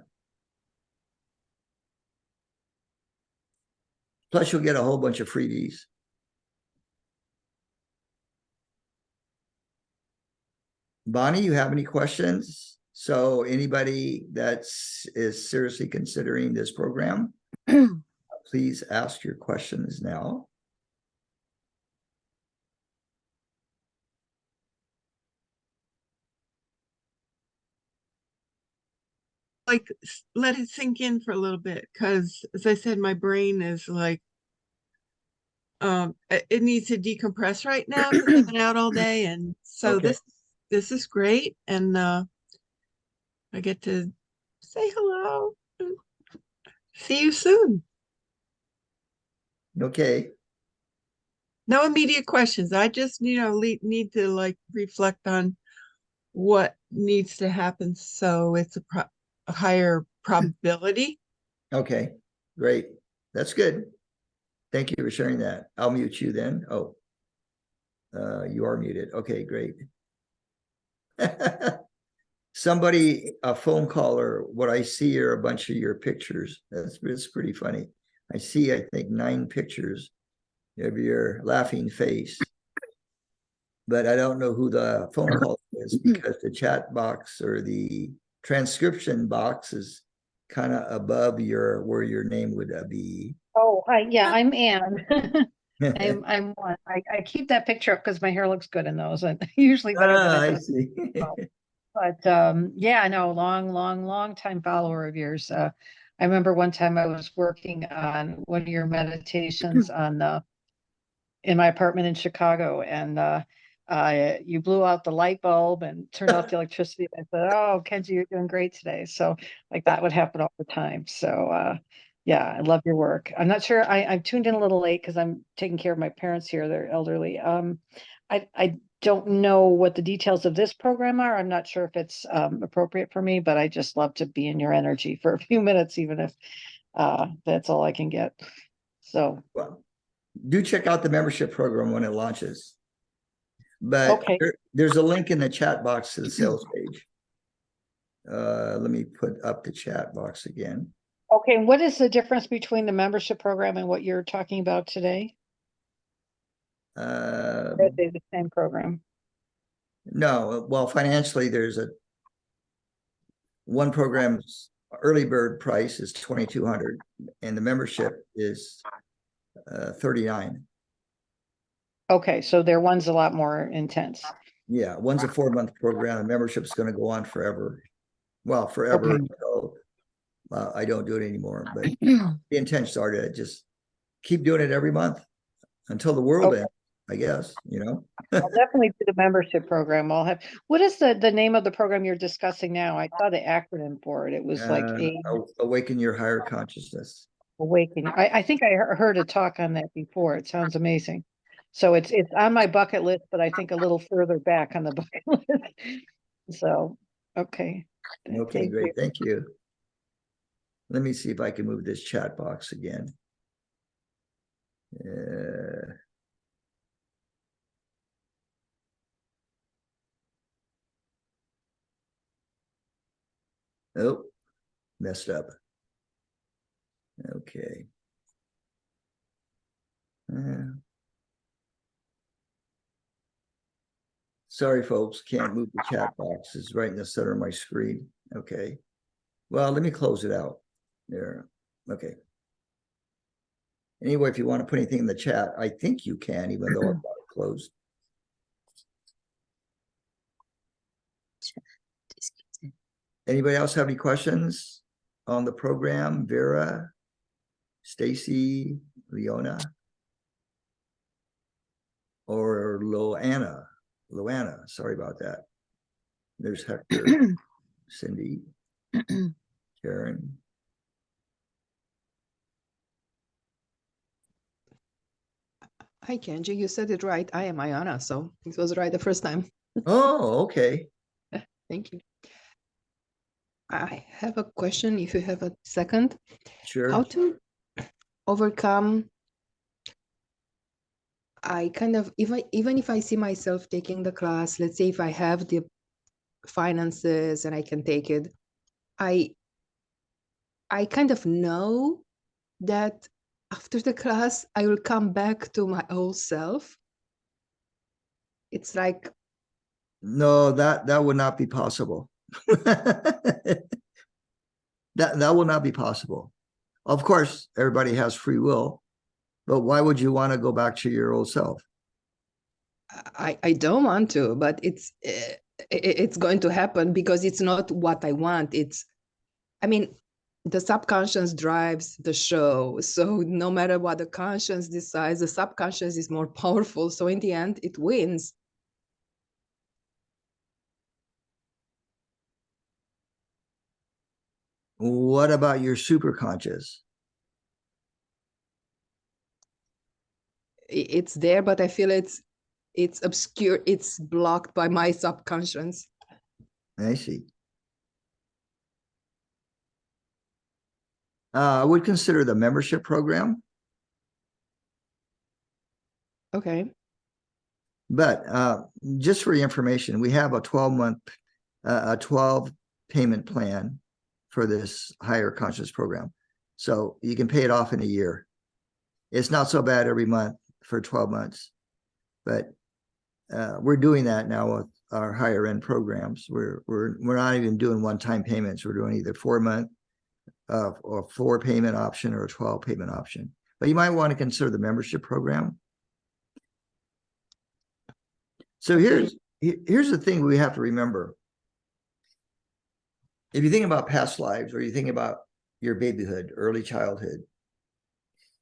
Plus you'll get a whole bunch of freebies. Bonnie, you have any questions? So anybody is seriously considering this program, please ask your questions now.
Like let it sink in for a little bit, because as I said, my brain is like it needs to decompress right now because I've been out all day, and so
Okay.
this is great, and I get to say hello and see you soon.
Okay.
No immediate questions. I just need to like reflect on what needs to happen so it's a higher probability.
Okay. Great. That's good. Thank you for sharing that. I'll mute you then. Oh, you are muted. Okay, great. Somebody, a phone caller, what I see are a bunch of your pictures. It's pretty funny. I see, I think, 9 pictures of your laughing face. But I don't know who the phone call is because the chat box or the transcription box is kind of above where your name would be.
Oh, yeah, I'm Ann. I'm one. I keep that picture up because my hair looks good in those, and usually better than
I
it does.
see.
But yeah, I know, long time follower of yours. I remember one time I was working on one of your meditations on in my apartment in Chicago, and you blew out the light bulb and turned off the electricity. I said, "Oh, Kenji, you're doing great today." So like that would happen all the time. So yeah, I love your work. I'm not sure. I tuned in a little late because I'm taking care of my parents here. They're elderly. I don't know what the details of this program are. I'm not sure if it's appropriate for me, but I just love to be in your energy for a few minutes, even if that's all I can get. So
Well, do check out the membership program when it launches. But
okay.
there's a link in the chat box to the sales page. Let me put up the chat box again.
Okay, what is the difference between the membership program and what you're talking about today? Are they the same program?
No, well, financially, there's one program's early bird price is 2,200 and the membership is 39.
Okay, so their one's a lot more intense.
Yeah, one's a 4-month program. The membership's going to go on forever. Well, forever.
Okay.
So, I don't do it anymore, but the intentions are to just keep doing it every month until the world
Okay.
ends, I guess,
I'll definitely do the membership program. What is the name of the program you're discussing now? I saw the acronym for it. It was like
Awaken your higher consciousness.
Awakening. I think I heard a talk on that before. It sounds amazing. So it's on my bucket list, but I think a little further back on the bucket list. So, okay.
Okay,
Thank
great.
you.
Thank you. Let me see if I can move this chat box again. Oh, messed up. Okay. Sorry, folks, can't move the chat box. It's right in the center of my screen. Okay. Well, let me close it out there. Okay. Anyway, if you want to put anything in the chat, I think you can, even though I've got it closed. Anybody else have any questions on the program? Vera, Stacy, Leona, or Loanna? Loanna, sorry about that. There's Hector, Cindy, Karen.
Hi, Kenji. You said it right. I am Ayana, so it was right the first time.
Oh, okay.
Thank you. I have a question, if you have a second.
Sure.
How to overcome, I kind of, even if I see myself taking the class, let's say if I have the finances and I can take it, I kind of know that after the class, I will come back to my old self. It's like,
No, that would not be possible. That will not be possible. Of course, everybody has free will, but why would you want to go back to your old self?
I don't want to, but it's going to happen because it's not what I want. I mean, the subconscious drives the show. So no matter what the conscious decides, the subconscious is more powerful. So in the end, it wins.
What about your superconscious?
It's there, but I feel it's obscure. It's blocked by my subconscious.
I see. I would consider the membership program,
Okay.
but just for your information, we have a 12-month, a 12 payment plan for this higher conscious program. So you can pay it off in a year. It's not so bad every month for 12 months, but we're doing that now with our higher end programs. We're not even doing one-time payments. We're doing either 4-month or 4 payment option or a 12 payment option. But you might want to consider the membership program. So here's the thing we have to remember. If you think about past lives or you think about your babyhood, early childhood,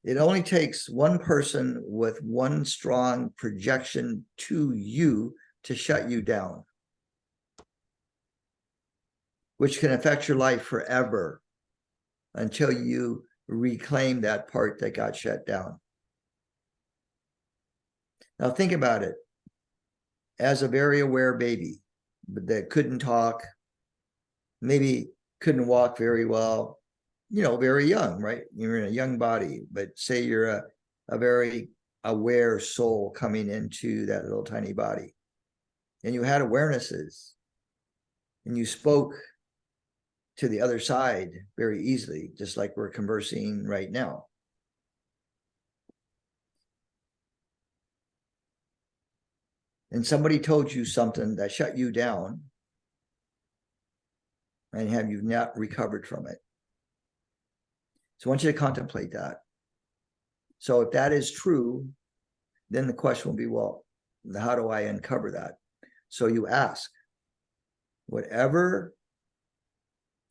it only takes one person with one strong projection to you to shut you down, which can affect your life forever until you reclaim that part that got shut down. Now think about it. As a very aware baby that couldn't talk, maybe couldn't walk very well, very young, right? You're in a young body, but say you're a very aware soul coming into that little tiny body, and you had awarenesses, and you spoke to the other side very easily, just like we're conversing right now. And somebody told you something that shut you down, and have you not recovered from it. So I want you to contemplate that. So if that is true, then the question will be, well, how do I uncover that? So you ask, whatever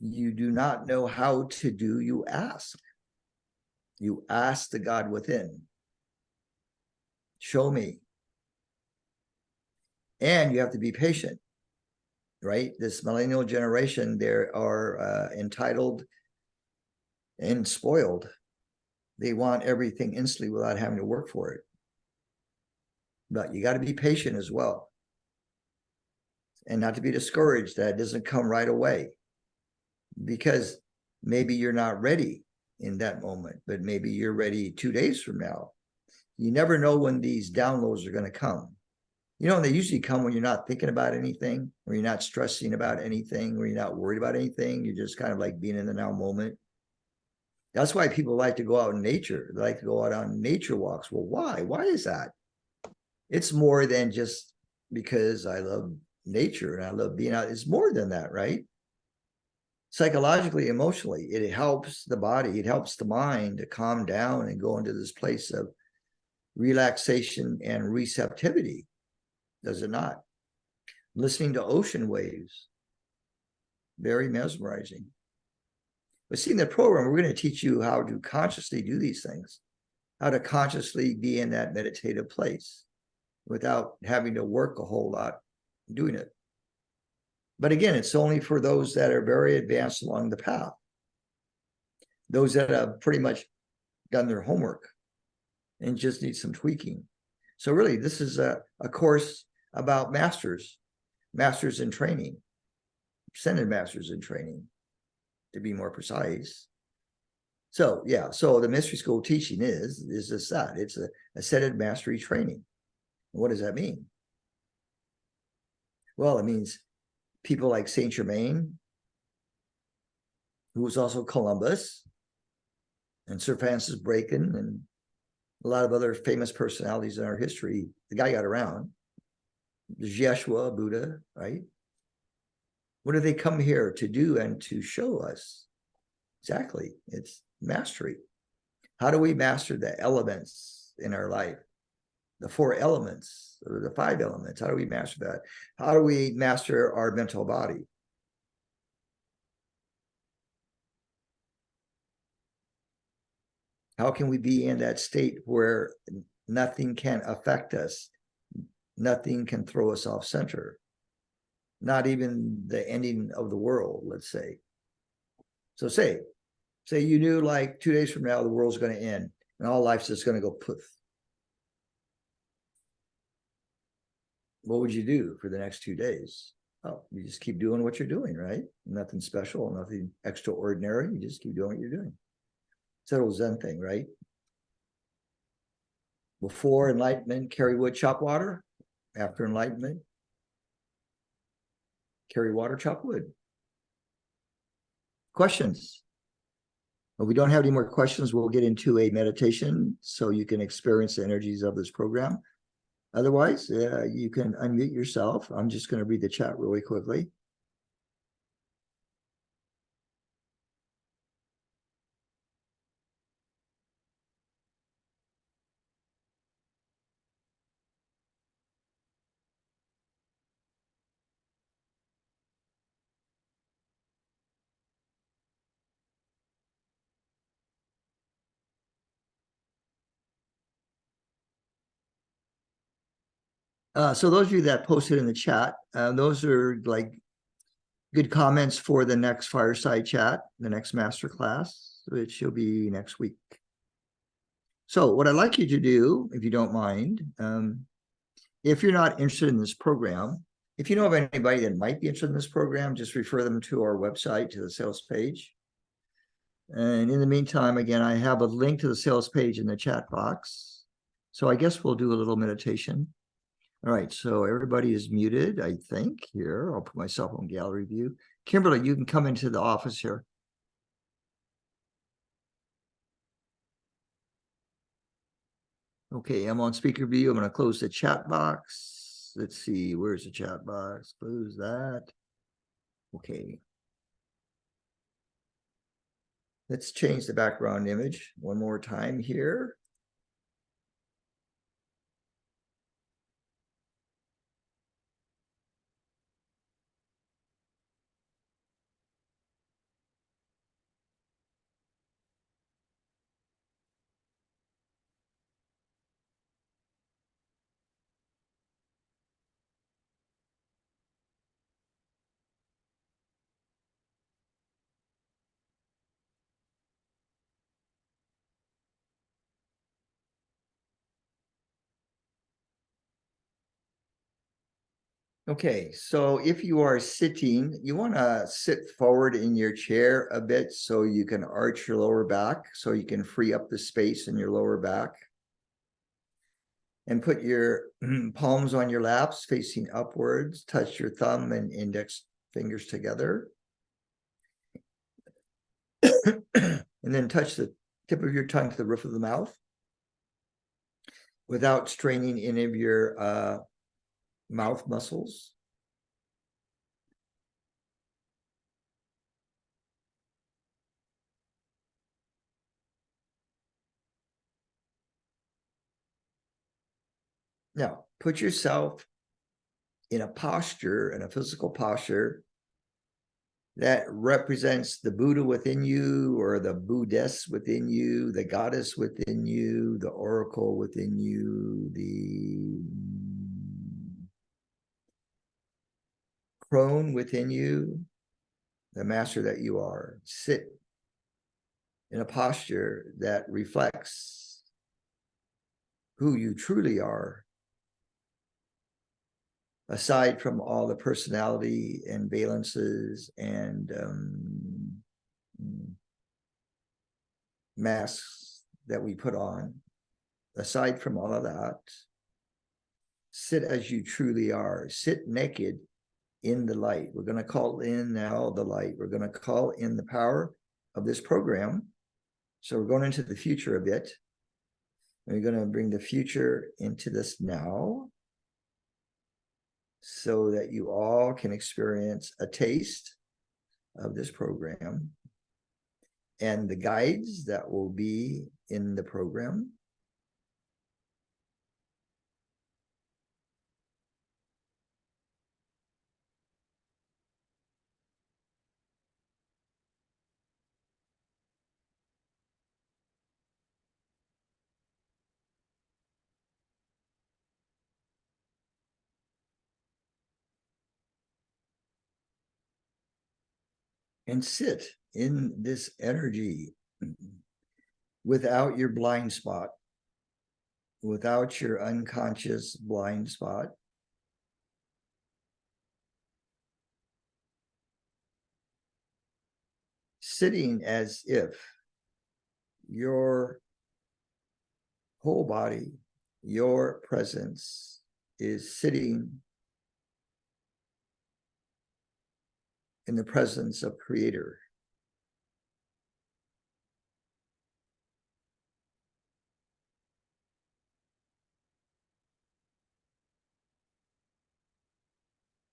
you do not know how to do, you ask. You ask the God within. Show me. And you have to be patient, right? This millennial generation, they are entitled and spoiled. They want everything instantly without having to work for it. But you got to be patient as well. And not to be discouraged that it doesn't come right away. Because maybe you're not ready in that moment, but maybe you're ready 2 days from now. You never know when these downloads are going to come. They usually come when you're not thinking about anything, or you're not stressing about anything, or you're not worried about anything. You're just kind of like being in the now moment. That's why people like to go out in nature. They like to go out on nature walks. Well, why? Why is that? It's more than just because I love nature and I love being out. It's more than that, right? psychologically, emotionally, it helps the body, it helps the mind to calm down and go into this place of relaxation and receptivity, does it not? Listening to ocean waves, very mesmerizing. But see, in the program, we're going to teach you how to consciously do these things, how to consciously be in that meditative place without having to work a whole lot doing it. But again, it's only for those that are very advanced along the path, those that have pretty much done their homework and just need some tweaking. So really, this is a course about masters in training, ascended masters in training, to be more precise. So yeah, so the mystery school teaching is just that. It's a ascended mastery training. What does that mean? Well, it means people like Saint Germain, who was also Columbus, and Sir Francis Bacon, and a lot of other famous personalities in our history. The guy got around. There's Yeshua, Buddha, right? What do they come here to do and to show us? Exactly, it's mastery. How do we master the elements in our life? The 4 elements or the 5 elements. How do we master that? How do we master our mental body? How can we be in that state where nothing can affect us? Nothing can throw us off center. Not even the ending of the world, let's say. So say you knew like 2 days from now, the world's going to end and all life's just going to go poof. What would you do for the next 2 days? Oh, you just keep doing what you're doing, right? Nothing special, nothing extraordinary. You just keep doing what you're doing. It's a little Zen thing, right? Before enlightenment, carry wood, chop water. After enlightenment, carry water, chop wood. Questions? If we don't have any more questions, we'll get into a meditation so you can experience the energies of this program. Otherwise, you can unmute yourself. I'm just going to read the chat really quickly. So those of you that posted in the chat, those are like good comments for the next fireside chat, the next master class, which will be next week. So what I'd like you to do, if you don't mind, if you're not interested in this program, if you know of anybody that might be interested in this program, just refer them to our website, to the sales page. And in the meantime, again, I have a link to the sales page in the chat box. So I guess we'll do a little meditation. All right, so everybody is muted, I think, here. I'll put myself on gallery view. Kimberly, you can come into the office here. Okay, I'm on speaker view. I'm going to close the chat box. Let's see, where's the chat box? Close that. Okay. Let's change the background image one more time here. Okay, so if you are sitting, you want to sit forward in your chair a bit so you can arch your lower back, so you can free up the space in your lower back. And put your palms on your laps facing upwards, touch your thumb and index fingers together. And then touch the tip of your tongue to the roof of the mouth without straining any of your mouth muscles. Now, put yourself in a posture, in a physical posture that represents the Buddha within you, or the Buddhess within you, the goddess within you, the oracle within you, the crone within you, the master that you are. Sit in a posture that reflects who you truly are, aside from all the personality and valences and masks that we put on. Aside from all of that, sit as you truly are. Sit naked in the light. We're going to call in now the light. We're going to call in the power of this program. So we're going into the future a bit. And we're going to bring the future into this now, so that you all can experience a taste of this program and the guides that will be in the program. And sit in this energy without your blind spot, without your unconscious blind spot. Sitting as if your whole body, your presence is sitting in the presence of Creator.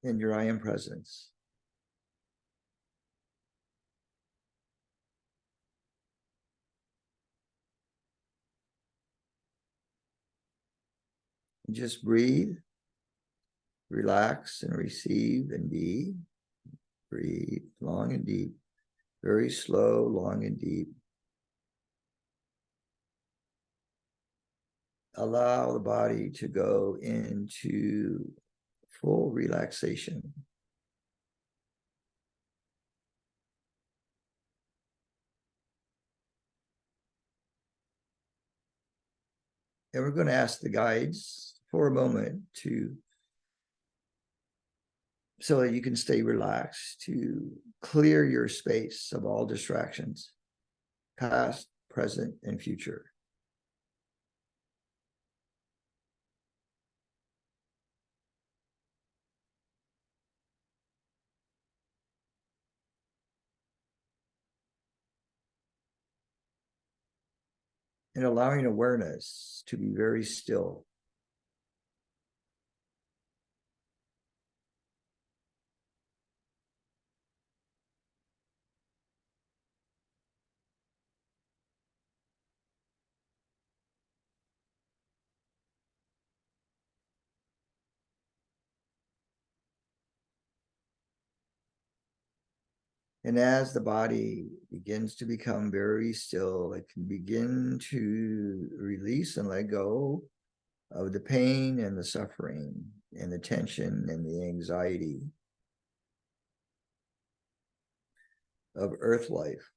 In your I am presence. Just breathe, relax and receive and be. Breathe long and deep, very slow, long and deep. Allow the body to go into full relaxation. And we're going to ask the guides for a moment so that you can stay relaxed, to clear your space of all distractions, past, present, and future. And allowing awareness to be very still. And as the body begins to become very still, it can begin to release and let go of the pain and the suffering and the tension and the anxiety of earth life.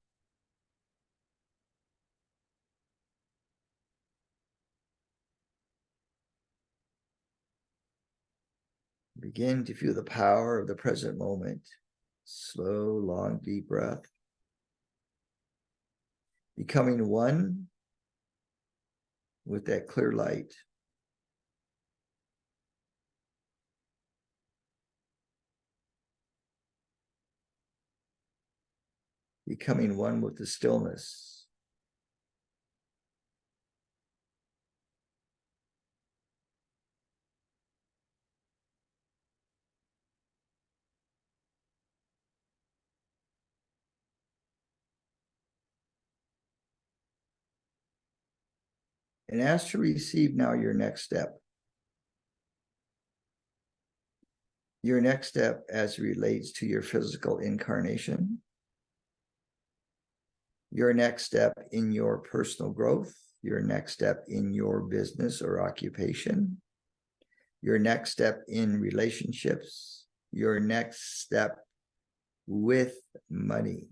Begin to feel the power of the present moment. Slow, long, deep breath. Becoming one with that clear light. Becoming one with the stillness. And ask to receive now your next step. your next step as relates to your physical incarnation, your next step in your personal growth, your next step in your business or occupation, your next step in relationships, your next step with money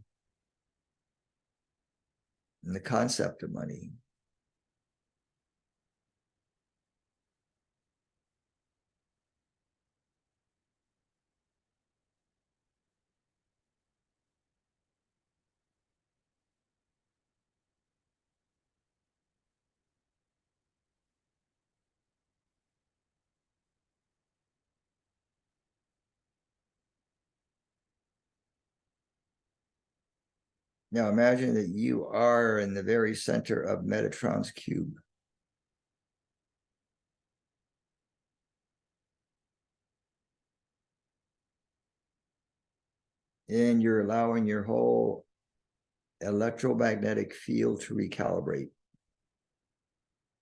and the concept of money. Now imagine that you are in the very center of Metatron's cube. And you're allowing your whole electromagnetic field to recalibrate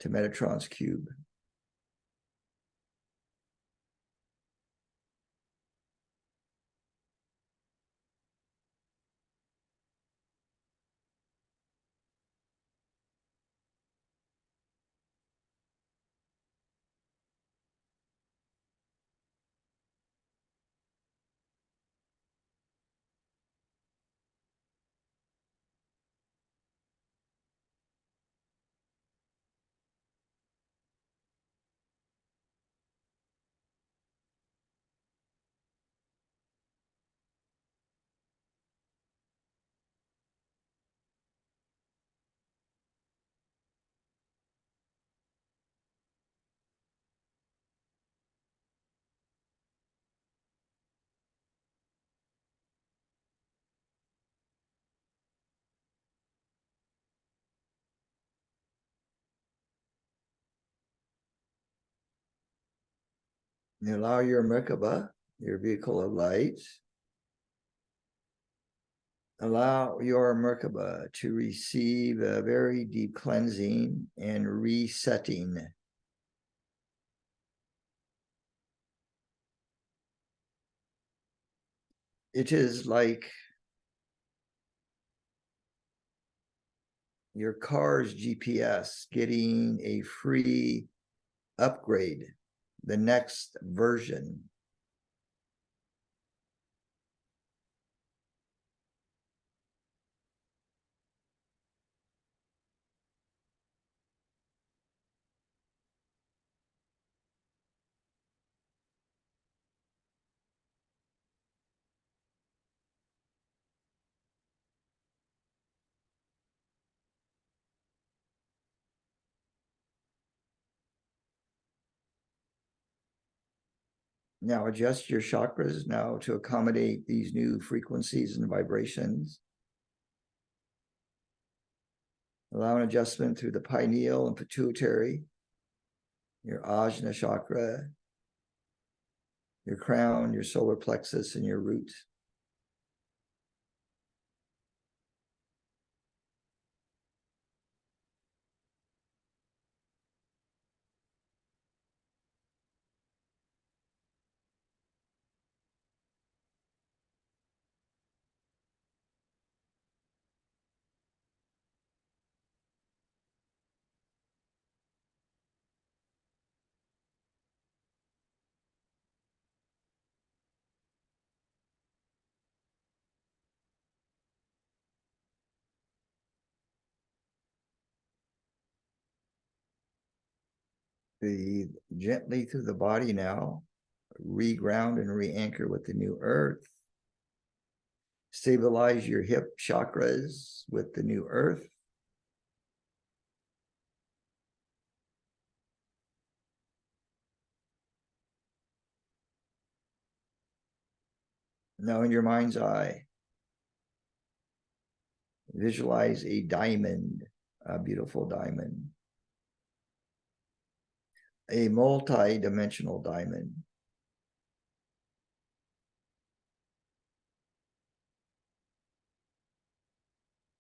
to Metatron's cube. And allow your Merkaba, your vehicle of light, allow your Merkaba to receive a very deep cleansing and resetting. It is like your car's GPS getting a free upgrade, the next version. Now adjust your chakras now to accommodate these new frequencies and vibrations. Allow an adjustment through the pineal and pituitary, your Ajna chakra, your crown, your solar plexus, and your root. Breathe gently through the body now. Reground and re-anchor with the new earth. Stabilize your hip chakras with the new earth. Now in your mind's eye, visualize a diamond, a beautiful diamond, a multi-dimensional diamond.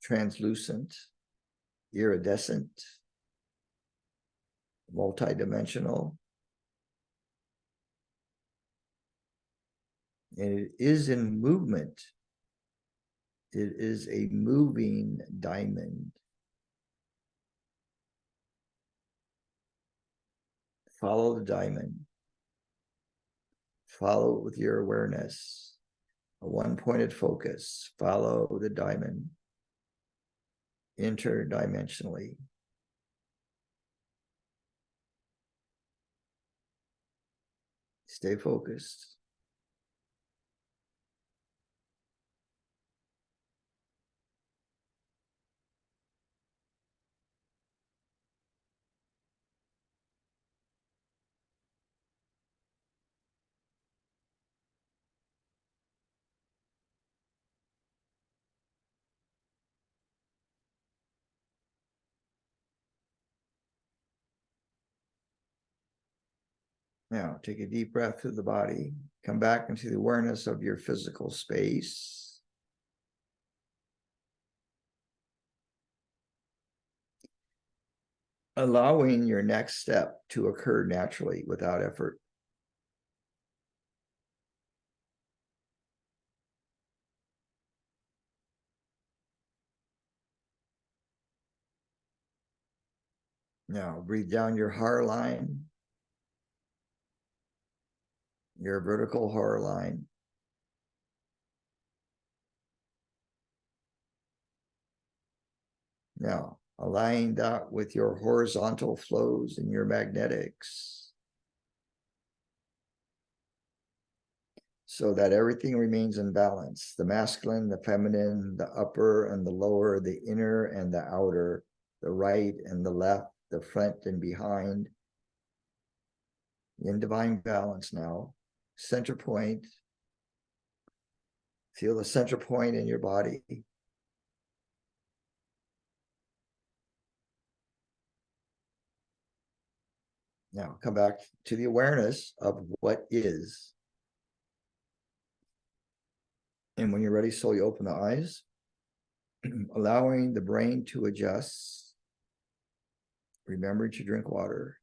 Translucent, iridescent, multi-dimensional. And it is in movement. It is a moving diamond. Follow the diamond. Follow it with your awareness. A one-pointed focus. Follow the diamond. Interdimensionally. Stay focused. Now, take a deep breath through the body. Come back into the awareness of your physical space. Allowing your next step to occur naturally without effort. Now, breathe down your heart line, your vertical heart line. Now, align that with your horizontal flows and your magnetics so that everything remains in balance. The masculine, the feminine, the upper and the lower, the inner and the outer, the right and the left, the front and behind. In divine balance now. Center point. Feel the center point in your body. Now come back to the awareness of what is. And when you're ready, slowly open the eyes, allowing the brain to adjust. Remember to drink water.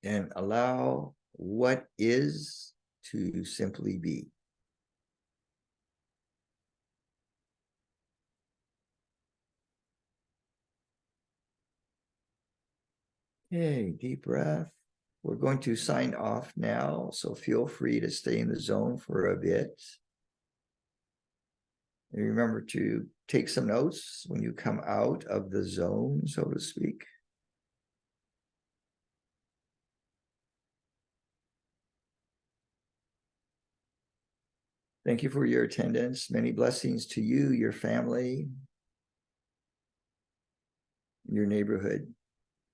And allow what is to simply be. Okay, deep breath. We're going to sign off now, so feel free to stay in the zone for a bit. And remember to take some notes when you come out of the zone, so to speak. Thank you for your attendance. Many blessings to you, your family, your neighborhood,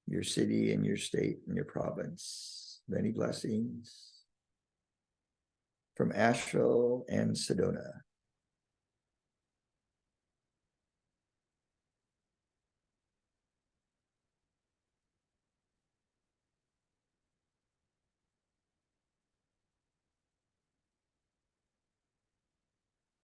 your city, and your state, and your province. Many blessings from Asheville and Sedona.